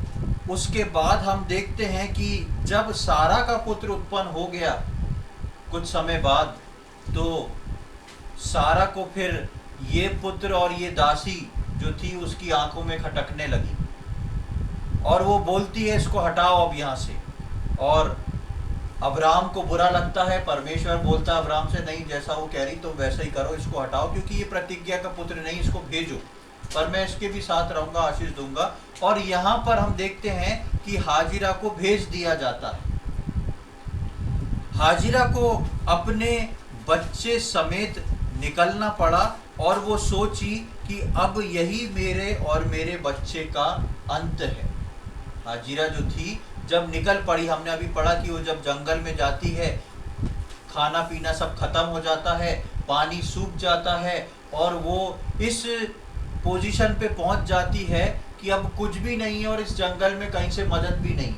उसके बाद हम देखते हैं कि जब सारा का पुत्र उत्पन्न हो गया कुछ समय बाद, तो सारा को फिर ये पुत्र और ये दासी जो थी उसकी आंखों में खटकने लगी और वो बोलती है इसको हटाओ अब यहाँ से। और अब्राहम को बुरा लगता है, परमेश्वर बोलता है अब्राहम से नहीं, जैसा वो कह रही तो वैसा ही करो, इसको हटाओ क्योंकि ये प्रतिज्ञा का पुत्र नहीं, इसको भेजो, पर मैं इसके भी साथ रहूंगा, आशीष दूंगा। और यहाँ पर हम देखते हैं कि हाजिरा को भेज दिया जाता है। हाजिरा को अपने बच्चे समेत निकलना पड़ा और वो सोची कि अब यही मेरे और मेरे बच्चे का अंत है। हाजिरा जो थी जब निकल पड़ी, हमने अभी पढ़ा कि वो जब जंगल में जाती है, खाना पीना सब खत्म हो जाता है, पानी सूख जाता है और वो इस पोजीशन पे पहुंच जाती है कि अब कुछ भी नहीं है और इस जंगल में कहीं से मदद भी नहीं।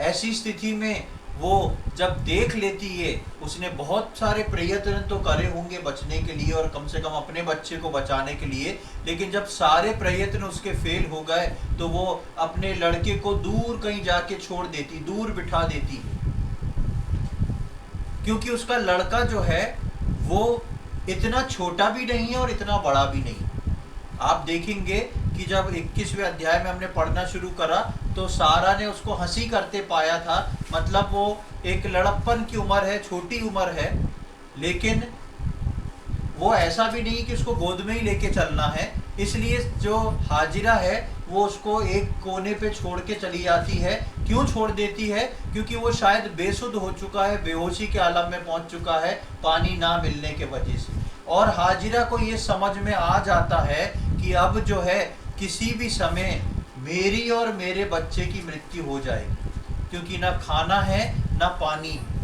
ऐसी स्थिति में वो जब देख लेती है, उसने बहुत सारे प्रयत्न तो करे होंगे बचने के लिए और कम से कम अपने बच्चे को बचाने के लिए, लेकिन जब सारे प्रयत्न उसके फेल हो गए तो वो अपने लड़के को दूर कहीं जाके छोड़ देती, दूर बिठा देती है, क्योंकि उसका लड़का जो है वो इतना छोटा भी नहीं है और इतना बड़ा भी नहीं। आप देखेंगे कि जब 21वें अध्याय में हमने पढ़ना शुरू करा तो सारा ने उसको हंसी करते पाया था, मतलब वो एक लड़कपन की उम्र है, छोटी उम्र है, लेकिन वो ऐसा भी नहीं कि उसको गोद में ही लेके चलना है। इसलिए जो हाजिरा है वो उसको एक कोने पे छोड़ के चली जाती है। क्यों छोड़ देती है? क्योंकि वो शायद बेसुध हो चुका है, बेहोशी के आलम में पहुंच चुका है पानी ना मिलने के वजह से। और हाजिरा को ये समझ में आ जाता है कि अब जो है किसी भी समय मेरी और मेरे बच्चे की मृत्यु हो जाएगी, क्योंकि ना खाना है ना पानी है।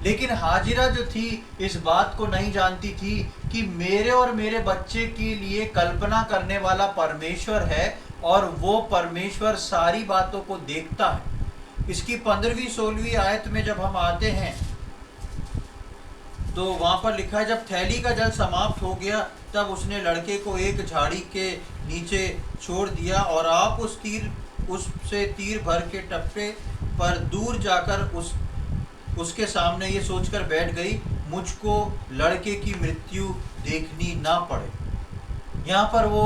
लेकिन हाजिरा जो थी इस बात को नहीं जानती थी कि मेरे और मेरे बच्चे के लिए कल्पना करने वाला परमेश्वर है और वो परमेश्वर सारी बातों को देखता है। इसकी 15वीं 16वीं आयत में जब हम आते हैं तो वहां पर लिखा है, जब थैली का जल समाप्त हो गया तब उसने लड़के को एक झाड़ी के नीचे छोड़ दिया और आप उससे तीर भर के टप्पे पर दूर जाकर उसके सामने ये सोचकर बैठ गई, मुझको लड़के की मृत्यु देखनी ना पड़े। यहाँ पर वो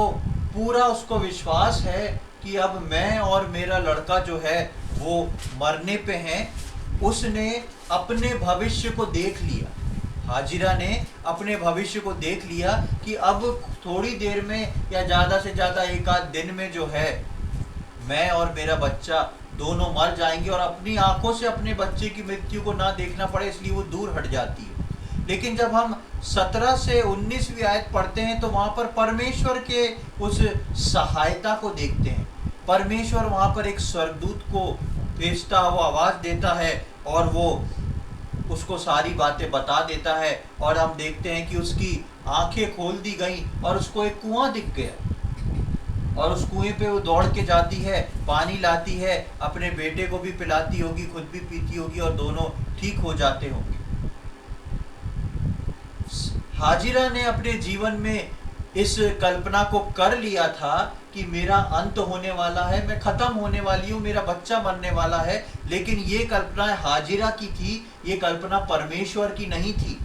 पूरा उसको विश्वास है कि अब मैं और मेरा लड़का जो है वो मरने पे हैं। उसने अपने भविष्य को देख लिया, हाजिरा ने अपने भविष्य को देख लिया कि अब थोड़ी देर में या ज़्यादा से ज़्यादा एक आध दिन में जो है मैं और मेरा बच्चा दोनों मर जाएंगे और अपनी आंखों से अपने बच्चे की मृत्यु को ना देखना पड़े, इसलिए वो दूर हट जाती है। लेकिन जब हम 17 से 19वीं आयत पढ़ते हैं तो वहाँ पर परमेश्वर के उस सहायता को देखते हैं। परमेश्वर वहाँ पर एक स्वर्गदूत को भेजता, वो आवाज़ देता है और वो उसको सारी बातें बता देता है और हम देखते हैं कि उसकी आंखें खोल दी गई और उसको एक कुआं दिख गया और उस कुएं पे वो दौड़ के जाती है, पानी लाती है, अपने बेटे को भी पिलाती होगी, खुद भी पीती होगी और दोनों ठीक हो जाते होंगे। हाजिरा ने अपने जीवन में इस कल्पना को कर लिया था कि मेरा अंत होने वाला है, मैं खत्म होने वाली हूँ, मेरा बच्चा मरने वाला है। लेकिन ये कल्पना हाजिरा की थी, ये कल्पना परमेश्वर की नहीं थी।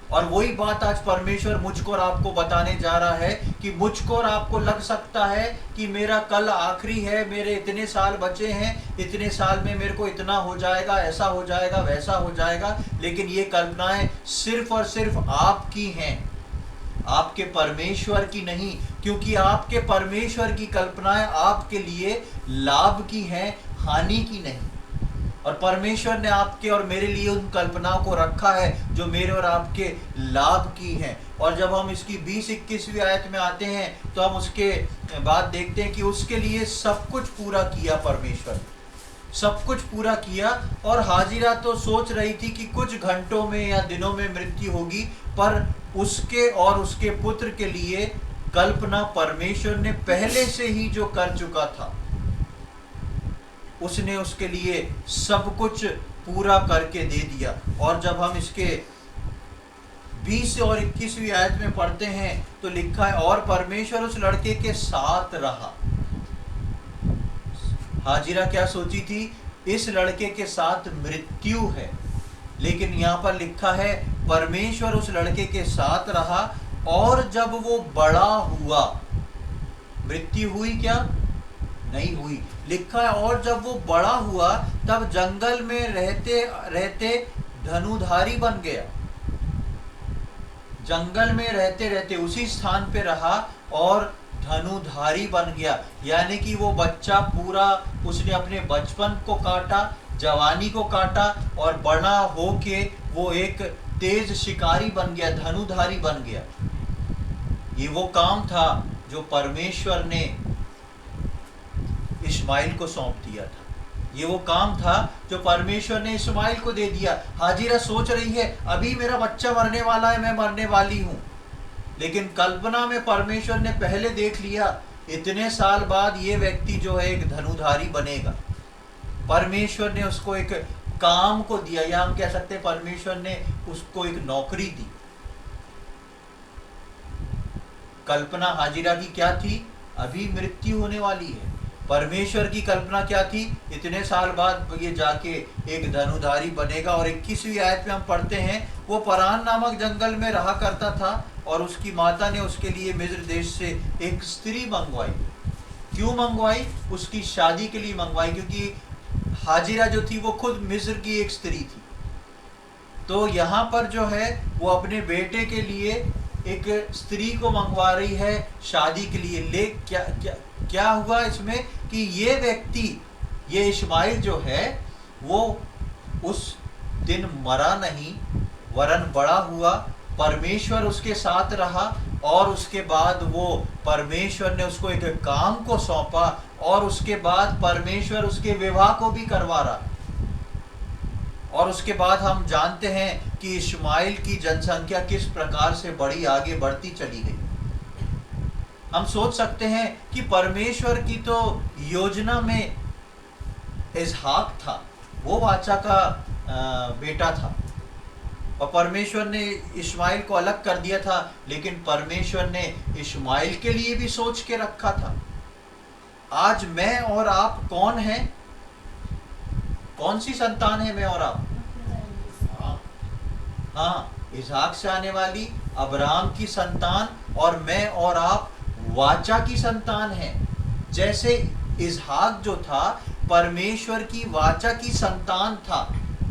और वही बात आज परमेश्वर मुझको और आपको बताने जा रहा है कि मुझको और आपको लग सकता है कि मेरा कल आखिरी है, मेरे इतने साल बचे हैं, इतने साल में मेरे को इतना हो जाएगा, ऐसा हो जाएगा, वैसा हो जाएगा। लेकिन ये कल्पनाएं सिर्फ और सिर्फ आपकी हैं, आपके परमेश्वर की नहीं, क्योंकि आपके परमेश्वर की कल्पनाएं आपके लिए लाभ की हैं, हानि की नहीं। और परमेश्वर ने आपके और मेरे लिए उन कल्पनाओं को रखा है जो मेरे और आपके लाभ की हैं। और जब हम इसकी 20-21वीं आयत में आते हैं तो हम उसके बाद देखते हैं कि उसके लिए सब कुछ पूरा किया परमेश्वर, सब कुछ पूरा किया। और हाजिरा तो सोच रही थी कि कुछ घंटों में या दिनों में मृत्यु होगी, पर उसके और उसके पुत्र के लिए कल्पना परमेश्वर ने पहले से ही जो कर चुका था, उसने उसके लिए सब कुछ पूरा करके दे दिया। और जब हम इसके 20 और 21वीं आयत में पढ़ते हैं तो लिखा है, और परमेश्वर उस लड़के के साथ रहा। हाजिरा क्या सोची थी? इस लड़के के साथ मृत्यु है, लेकिन यहाँ पर लिखा है परमेश्वर उस लड़के के साथ रहा, और जब वो बड़ा हुआ, मृत्यु हुई क्या? नहीं हुई। लिखा है और जब वो बड़ा हुआ तब जंगल में रहते रहते धनुधारी बन गया। जंगल में रहते रहते उसी स्थान पे रहा और धनुधारी बन गया। यानी कि वो बच्चा पूरा, उसने अपने बचपन को काटा, जवानी को काटा, और बड़ा होके वो एक तेज शिकारी बन गया, धनुधारी बन गया। ये वो काम था जो परमेश्वर ने इस्माइल को सौंप दिया था। ये वो काम था जो परमेश्वर ने इस्माइल को दे दिया। हाजिरा सोच रही है अभी मेरा बच्चा मरने वाला है, मैं मरने वाली हूँ, लेकिन कल्पना में परमेश्वर ने पहले देख लिया इतने साल बाद ये व्यक्ति जो है एक धनुधारी बनेगा। परमेश्वर ने उसको एक काम को दिया, या हम कह सकते हैं परमेश्वर ने उसको एक नौकरी दी। कल्पना हाजिरा की क्या थी? अभी मृत्यु होने वाली है। परमेश्वर की कल्पना क्या थी? इतने साल बाद ये जाके एक धनुधारी बनेगा। और 21वीं आयत में हम पढ़ते हैं वो परान नामक जंगल में रहा करता था और उसकी माता ने उसके लिए मिस्र देश से एक स्त्री मंगवाई। क्यों मंगवाई? उसकी शादी के लिए मंगवाई, क्योंकि हाजिरा जो थी वो खुद मिस्र की एक स्त्री थी। तो यहाँ पर जो है वो अपने बेटे के लिए एक स्त्री को मंगवा रही है शादी के लिए। ले क्या क्या क्या हुआ इसमें कि ये व्यक्ति, ये इस्माइल जो है वो उस दिन मरा नहीं, वरन बड़ा हुआ। परमेश्वर उसके साथ रहा और उसके बाद वो परमेश्वर ने उसको एक काम को सौंपा, और उसके बाद परमेश्वर उसके विवाह को भी करवा रहा। और उसके बाद हम जानते हैं कि इस्माइल की जनसंख्या किस प्रकार से बड़ी, आगे बढ़ती चली गई। हम सोच सकते हैं कि परमेश्वर की तो योजना में इसहाक था, वो वाचा का बेटा था, और परमेश्वर ने इस्माइल को अलग कर दिया था, लेकिन परमेश्वर ने इस्माइल के लिए भी सोच के रखा था। आज मैं और आप कौन हैं? कौन सी संतान है मैं और आप? हाँ, इसहाक से आने वाली अब्राहम की संतान, और मैं और आप वाचा की संतान हैं। जैसे इसहाक जो था परमेश्वर की वाचा की संतान था,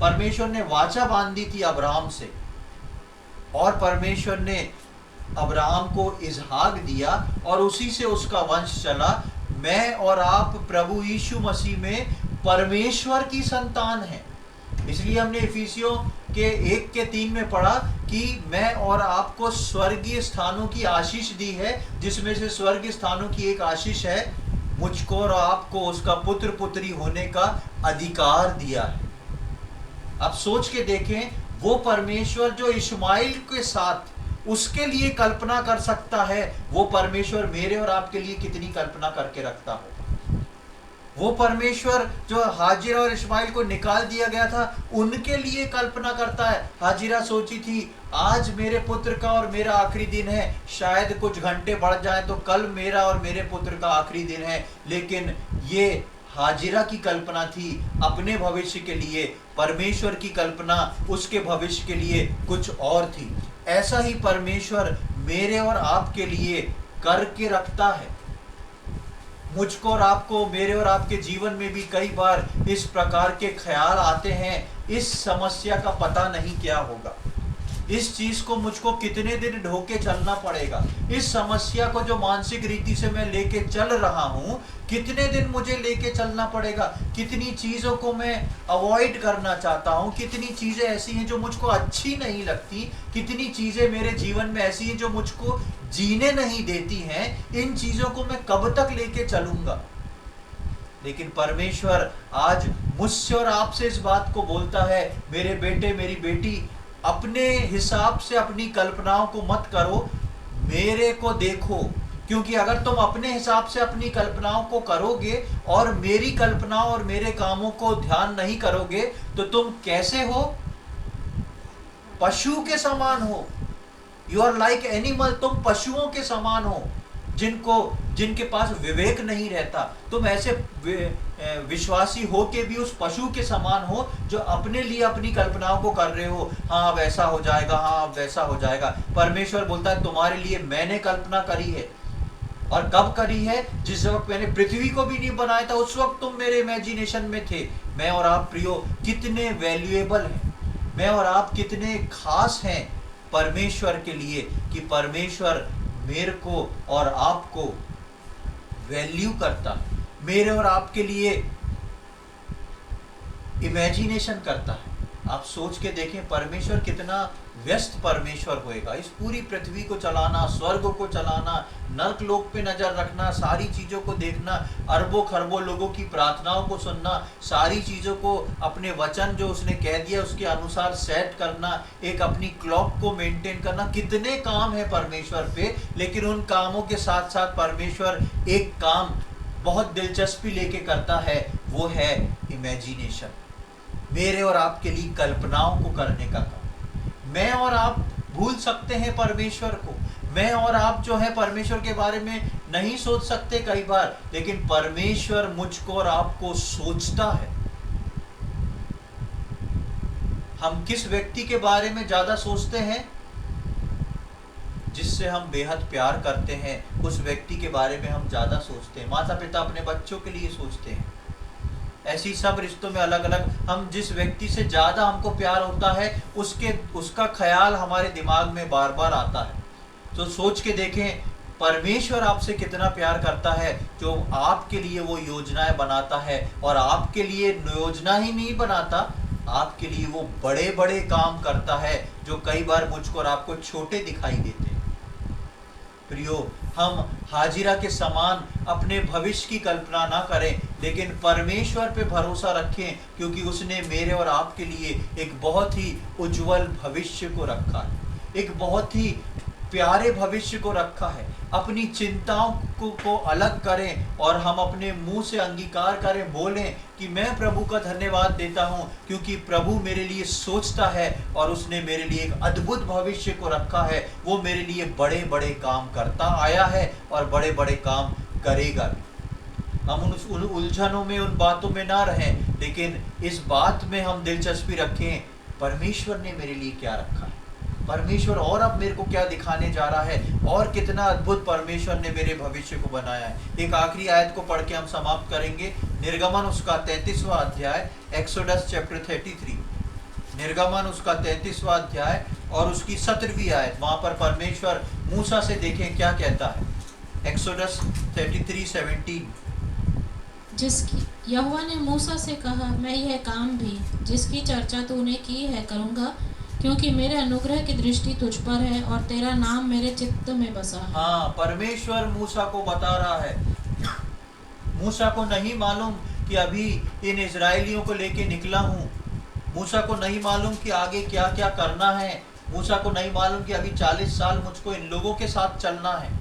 परमेश्वर ने वाचा बांधी थी अब्राहम से, और परमेश्वर ने अब्राहम को इसहाक दिया और उसी से उसका वंश चला। मैं और आप प्रभु यीशु मसीह में परमेश्वर की संतान हैं। इसलिए हमने इफिसियों के 1:3 में पढ़ा कि मैं और आपको स्वर्गीय स्थानों की आशीष दी है, जिसमें से स्वर्गीय स्थानों की एक आशीष है मुझको और आपको उसका पुत्र पुत्री होने का अधिकार दिया है। आप सोच के देखें, वो परमेश्वर जो इस्माइल के साथ उसके लिए कल्पना कर सकता है, वो परमेश्वर मेरे और आपके लिए कितनी कल्पना करके रखता हो। वो परमेश्वर जो हाजिरा और इस्माइल को निकाल दिया गया था उनके लिए कल्पना करता है। हाजिरा सोची थी आज मेरे पुत्र का और मेरा आखिरी दिन है, शायद कुछ घंटे बढ़ जाए तो कल मेरा और मेरे पुत्र का आखिरी दिन है, लेकिन ये हाजिरा की कल्पना थी अपने भविष्य के लिए, परमेश्वर की कल्पना उसके भविष्य के लिए कुछ और थी। ऐसा ही परमेश्वर मेरे और आपके लिए करके रखता है। मुझको और आपको, मेरे और आपके जीवन में भी कई बार इस प्रकार के ख्याल आते हैं, इस समस्या का पता नहीं क्या होगा, इस चीज को मुझको कितने दिन ढोके चलना पड़ेगा, इस समस्या को जो मानसिक रीति से मैं लेके चल रहा हूँ कितने दिन मुझे लेके चलना पड़ेगा, कितनी चीजों को मैं अवॉइड करना चाहता हूँ, कितनी चीजें ऐसी हैं जो मुझको अच्छी नहीं लगती, कितनी चीजें मेरे जीवन में ऐसी हैं जो मुझको जीने नहीं देती हैं, इन चीजों को मैं कब तक लेके चलूंगा। लेकिन परमेश्वर आज मुझसे और आपसे इस बात को बोलता है, मेरे बेटे मेरी बेटी, अपने हिसाब से अपनी कल्पनाओं को मत करो, मेरे को देखो, क्योंकि अगर तुम अपने हिसाब से अपनी कल्पनाओं को करोगे और मेरी कल्पनाओं और मेरे कामों को ध्यान नहीं करोगे तो तुम कैसे हो? पशु के समान हो। यू आर लाइक एनिमल, तुम पशुओं के समान हो। जिनके पास विवेक नहीं रहता, तुम ऐसे विश्वासी हो के भी उस पशु के समान हो जो अपने लिए अपनी कल्पनाओं को कर रहे हो। हाँ अब ऐसा हो जाएगा, हाँ अब वैसा हो जाएगा। परमेश्वर बोलता है तुम्हारे लिए मैंने कल्पना करी है। और कब करी है? जिस वक्त मैंने पृथ्वी को भी नहीं बनाया था, उस वक्त तुम मेरे इमेजिनेशन में थे। मैं और आप प्रियो कितने वैल्यूएबल हैं, मैं और आप कितने खास हैं परमेश्वर के लिए, कि परमेश्वर मेरे को और आपको वैल्यू करता है, मेरे और आपके लिए इमेजिनेशन करता है। आप सोच के देखें परमेश्वर कितना व्यस्त परमेश्वर होएगा। इस पूरी पृथ्वी को चलाना, स्वर्ग को चलाना, नर्क लोक पे नजर रखना, सारी चीजों को देखना, अरबों खरबों लोगों की प्रार्थनाओं को सुनना, सारी चीजों को अपने वचन जो उसने कह दिया उसके अनुसार सेट करना, एक अपनी क्लॉक को मेंटेन करना, कितने काम है परमेश्वर पे। लेकिन उन कामों के साथ साथ परमेश्वर एक काम बहुत दिलचस्पी लेके करता है, वो है इमेजिनेशन, मेरे और आपके लिए कल्पनाओं को करने का काम। मैं और आप भूल सकते हैं परमेश्वर को, मैं और आप जो है परमेश्वर के बारे में नहीं सोच सकते कई बार, लेकिन परमेश्वर मुझको और आपको सोचता है। हम किस व्यक्ति के बारे में ज्यादा सोचते हैं? जिससे हम बेहद प्यार करते हैं, उस व्यक्ति के बारे में हम ज्यादा सोचते हैं। माता पिता अपने बच्चों के लिए सोचते हैं, ऐसी सब रिश्तों में अलग अलग हम जिस व्यक्ति से ज्यादा हमको प्यार होता है उसका ख्याल हमारे दिमाग में बार बार आता है। तो सोच के देखें परमेश्वर आपसे कितना प्यार करता है, जो आपके लिए वो योजनाएं बनाता है। और आपके लिए योजना ही नहीं बनाता, आपके लिए वो बड़े बड़े काम करता है जो कई बार मुझको और आपको छोटे दिखाई देते हैं। प्रियो, हम हाजिरा के समान अपने भविष्य की कल्पना ना करें, लेकिन परमेश्वर पे भरोसा रखें, क्योंकि उसने मेरे और आपके लिए एक बहुत ही उज्जवल भविष्य को रखा है, एक बहुत ही प्यारे भविष्य को रखा है। अपनी चिंताओं को अलग करें और हम अपने मुंह से अंगीकार करें, बोलें कि मैं प्रभु का धन्यवाद देता हूं, क्योंकि प्रभु मेरे लिए सोचता है और उसने मेरे लिए एक अद्भुत भविष्य को रखा है। वो मेरे लिए बड़े बड़े काम करता आया है और बड़े बड़े काम करेगा भी। हम उन उलझनों में, उन बातों में ना रहें, लेकिन इस बात में हम दिलचस्पी रखें परमेश्वर ने मेरे लिए क्या रखा है, परमेश्वर और अब मेरे को क्या दिखाने जा रहा है, और कितना अद्भुत परमेश्वर ने मेरे भविष्य को बनाया है। एक आखिरी आयत को पढ़ के हम समाप्त करेंगे। निर्गमन उसका 33वां अध्याय, एक्सोडस चैप्टर 33, निर्गमन उसका 33वां अध्याय और उसकी 17वीं आयत। वहां पर परमेश्वर मूसा से देखें क्या कहता है। एक्सोडस 33:17। जिसकी यहोवा ने मूसा से कहा, मैं यह काम भी जिसकी चर्चा तूने की है करूँगा, क्योंकि मेरे अनुग्रह की दृष्टि तुझ पर है और तेरा नाम मेरे चित्त में बसा है। हाँ, परमेश्वर मूसा को बता रहा है। मूसा को नहीं मालूम कि अभी इन इजराइलियों को लेके निकला हूँ, मूसा को नहीं मालूम कि आगे क्या क्या करना है, मूसा को नहीं मालूम कि अभी 40 साल मुझको इन लोगों के साथ चलना है।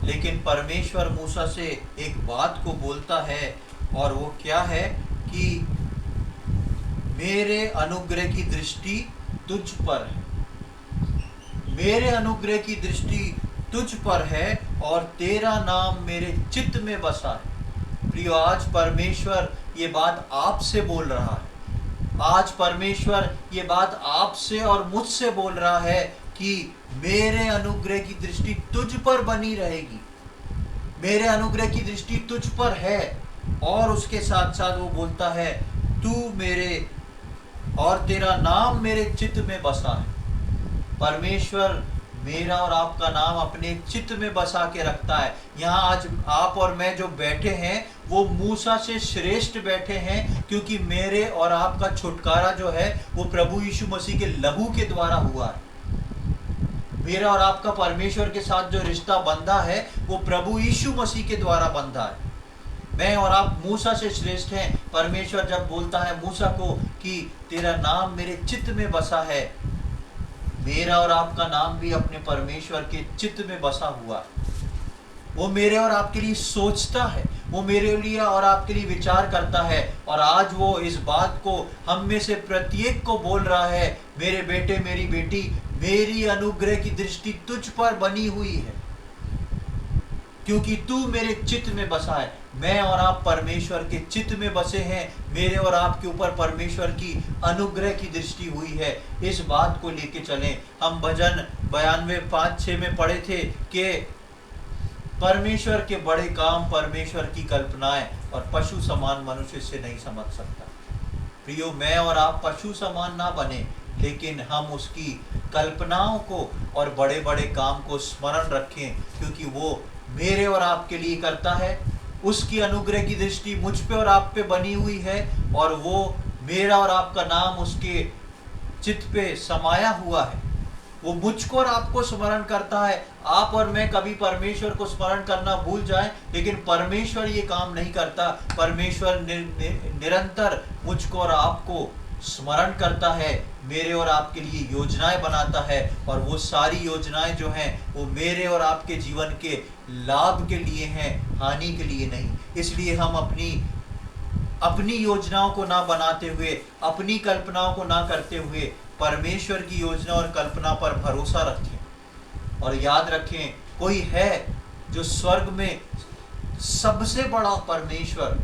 लेकिन परमेश्वर मूसा से एक बात को बोलता है, और वो क्या है कि मेरे अनुग्रह की दृष्टि तुझ पर है, मेरे अनुग्रह की दृष्टि तुझ पर है और तेरा नाम मेरे चित्त में बसा है। प्रियो, आज परमेश्वर ये बात आपसे बोल रहा है, आज परमेश्वर ये बात आपसे और मुझसे बोल रहा है कि मेरे अनुग्रह की दृष्टि तुझ पर बनी रहेगी, मेरे अनुग्रह की दृष्टि तुझ पर है। और उसके साथ साथ वो बोलता है तू मेरे और तेरा नाम मेरे चित्त में बसा है। परमेश्वर मेरा और आपका नाम अपने चित्त में बसा के रखता है। यहाँ आज आप और मैं जो बैठे हैं वो मूसा से श्रेष्ठ बैठे हैं, क्योंकि मेरे और आपका छुटकारा जो है वो प्रभु यीशु मसीह के लहू के द्वारा हुआ है। मेरा और आपका परमेश्वर के साथ जो रिश्ता बंधा है वो प्रभु यीशु मसीह के द्वारा बंधा है। मैं और आप मूसा से श्रेष्ठ हैं। परमेश्वर जब बोलता है मूसा को कि तेरा नाम मेरे चित्त में बसा है, मेरा और आपका नाम भी अपने परमेश्वर के चित्त में बसा हुआ। वो मेरे और आपके लिए सोचता है, वो मेरे लिए और आपके लिए विचार करता है। और आज वो इस बात को हम में से प्रत्येक को बोल रहा है, मेरे बेटे मेरी बेटी, मेरी अनुग्रह की दृष्टि तुझ पर बनी हुई है, क्योंकि तू मेरे चित्त में बसा है। मैं और आप परमेश्वर के चित्त में बसे हैं। मेरे और आपके ऊपर परमेश्वर की अनुग्रह की दृष्टि हुई है। इस बात को लेके चलें। हम भजन 92:5-6 में पढ़े थे कि परमेश्वर के बड़े काम, परमेश्वर की कल्पनाएं और पशु समान मनुष्य से नहीं समझ सकता। प्रियो, मैं और आप पशु समान ना बने, लेकिन हम उसकी कल्पनाओं को और बड़े बड़े काम को स्मरण रखें, क्योंकि वो मेरे और आपके लिए करता है। उसकी अनुग्रह की दृष्टि मुझ पे और आप पे बनी हुई है, और वो मेरा और आपका नाम उसके चित्त पे समाया हुआ है। वो मुझको और आपको स्मरण करता है। आप और मैं कभी परमेश्वर को स्मरण करना भूल जाएं, लेकिन परमेश्वर ये काम नहीं करता। परमेश्वर निरंतर मुझको और आपको स्मरण करता है, मेरे और आपके लिए योजनाएं बनाता है, और वो सारी योजनाएं जो हैं वो मेरे और आपके जीवन के लाभ के लिए हैं, हानि के लिए नहीं। इसलिए हम अपनी योजनाओं को ना बनाते हुए, अपनी कल्पनाओं को ना करते हुए, परमेश्वर की योजना और कल्पना पर भरोसा रखें। और याद रखें, कोई है जो स्वर्ग में सबसे बड़ा परमेश्वर,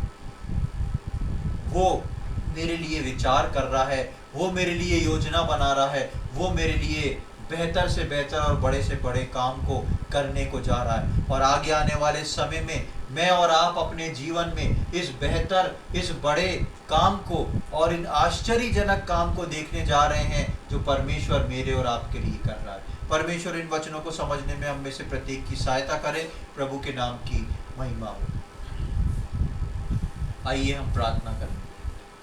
वो मेरे लिए विचार कर रहा है, वो मेरे लिए योजना बना रहा है, वो मेरे लिए बेहतर से बेहतर और बड़े से बड़े काम को करने को जा रहा है। और आगे आने वाले समय में मैं और आप अपने जीवन में इस बेहतर, इस बड़े काम को और इन आश्चर्यजनक काम को देखने जा रहे हैं जो परमेश्वर मेरे और आपके लिए कर रहा है। परमेश्वर इन वचनों को समझने में हम में से प्रत्येक की सहायता करे। प्रभु के नाम की महिमा हो। आइए हम प्रार्थना करें।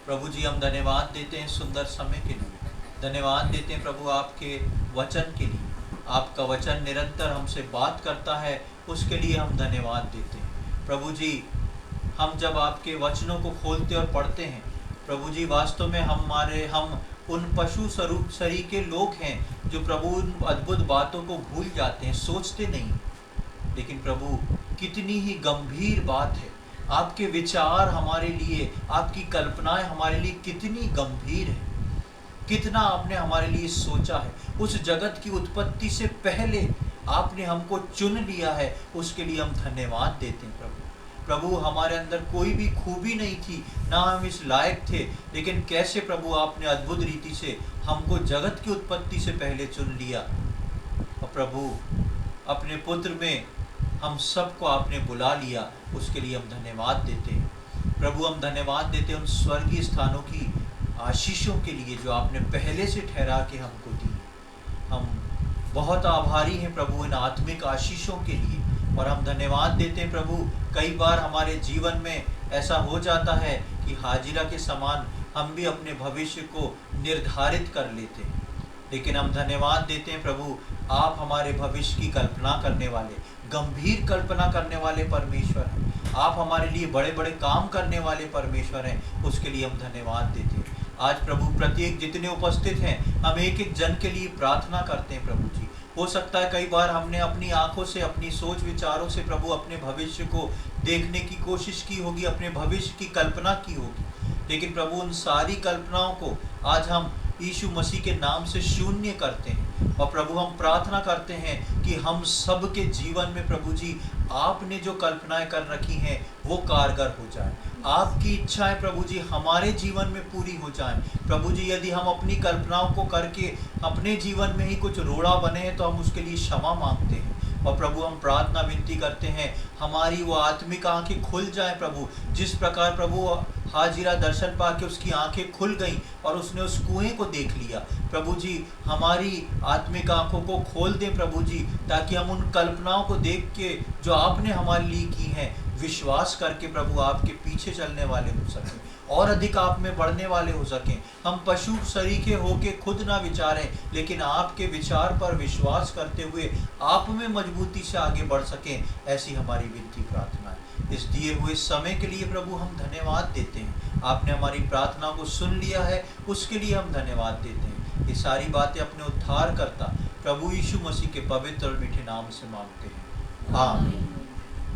प्रभु जी, हम धन्यवाद देते हैं सुंदर समय के लिए। धन्यवाद देते हैं प्रभु आपके वचन के लिए। आपका वचन निरंतर हमसे बात करता है, उसके लिए हम धन्यवाद देते हैं। प्रभु जी, हम जब आपके वचनों को खोलते और पढ़ते हैं, प्रभु जी, वास्तव में हम उन पशु स्वरूप शरीर के लोग हैं जो प्रभु उन अद्भुत बातों को भूल जाते हैं, सोचते नहीं। लेकिन प्रभु, कितनी ही गंभीर बात है। आपके विचार हमारे लिए, आपकी कल्पनाएं हमारे लिए कितनी गंभीर है। कितना आपने हमारे लिए सोचा है। उस जगत की उत्पत्ति से पहले आपने हमको चुन लिया है, उसके लिए हम धन्यवाद देते हैं प्रभु। प्रभु, हमारे अंदर कोई भी खूबी नहीं थी, ना हम इस लायक थे, लेकिन कैसे प्रभु आपने अद्भुत रीति से हमको जगत की उत्पत्ति से पहले चुन लिया। और प्रभु, अपने पुत्र में हम सबको आपने बुला लिया, उसके लिए हम धन्यवाद देते हैं। प्रभु, हम धन्यवाद देते हैं उन स्वर्गीय स्थानों की आशीषों के लिए जो आपने पहले से ठहरा के हमको दी। हम बहुत आभारी हैं प्रभु इन आत्मिक आशीषों के लिए, और हम धन्यवाद देते हैं प्रभु। कई बार हमारे जीवन में ऐसा हो जाता है कि हाजिरा के समान हम भी अपने भविष्य को निर्धारित कर लेते हैं, लेकिन हम धन्यवाद देते हैं प्रभु, आप हमारे भविष्य की कल्पना करने वाले, गंभीर कल्पना करने वाले परमेश्वर हैं। आप हमारे लिए बड़े बड़े काम करने वाले परमेश्वर हैं, उसके लिए हम धन्यवाद देते हैं। आज प्रभु, प्रत्येक जितने उपस्थित हैं, हम एक एक जन के लिए प्रार्थना करते हैं प्रभु जी। हो सकता है कई बार हमने अपनी आंखों से, अपनी सोच विचारों से प्रभु अपने भविष्य को देखने की कोशिश की होगी, अपने भविष्य की कल्पना की होगी, लेकिन प्रभु उन सारी कल्पनाओं को आज हम यीशु मसीह के नाम से शून्य करते हैं। और प्रभु, हम प्रार्थना करते हैं कि हम सब के जीवन में प्रभु जी आपने जो कल्पनाएं कर रखी हैं वो कारगर हो जाए। आपकी इच्छाएं प्रभु जी हमारे जीवन में पूरी हो जाएं। प्रभु जी, यदि हम अपनी कल्पनाओं को करके अपने जीवन में ही कुछ रोड़ा बने हैं तो हम उसके लिए क्षमा मांगते हैं। और प्रभु, हम प्रार्थना विनती करते हैं, हमारी वो आत्मिक आंखें खुल जाएं प्रभु। जिस प्रकार प्रभु हाजिरा दर्शन पाके उसकी आंखें खुल गईं और उसने उस कुएं को देख लिया, प्रभु जी हमारी आत्मिक आंखों को खोल दें प्रभु जी, ताकि हम उन कल्पनाओं को देख के जो आपने हमारे लिए की हैं विश्वास करके प्रभु आपके पीछे चलने वाले हो सकें और अधिक आप में बढ़ने वाले हो सकें। हम पशु सरीखे होके खुद ना विचारें, लेकिन आपके विचार पर विश्वास करते हुए आप में मजबूती से आगे बढ़ सकें, ऐसी हमारी विनती प्रार्थना है। इस दिए हुए समय के लिए प्रभु हम धन्यवाद देते हैं। आपने हमारी प्रार्थना को सुन लिया है, उसके लिए हम धन्यवाद देते हैं। ये सारी बातें अपने उद्धारकर्ता प्रभु यीशु मसीह के पवित्र और मीठे नाम से मांगते हैं, आमीन।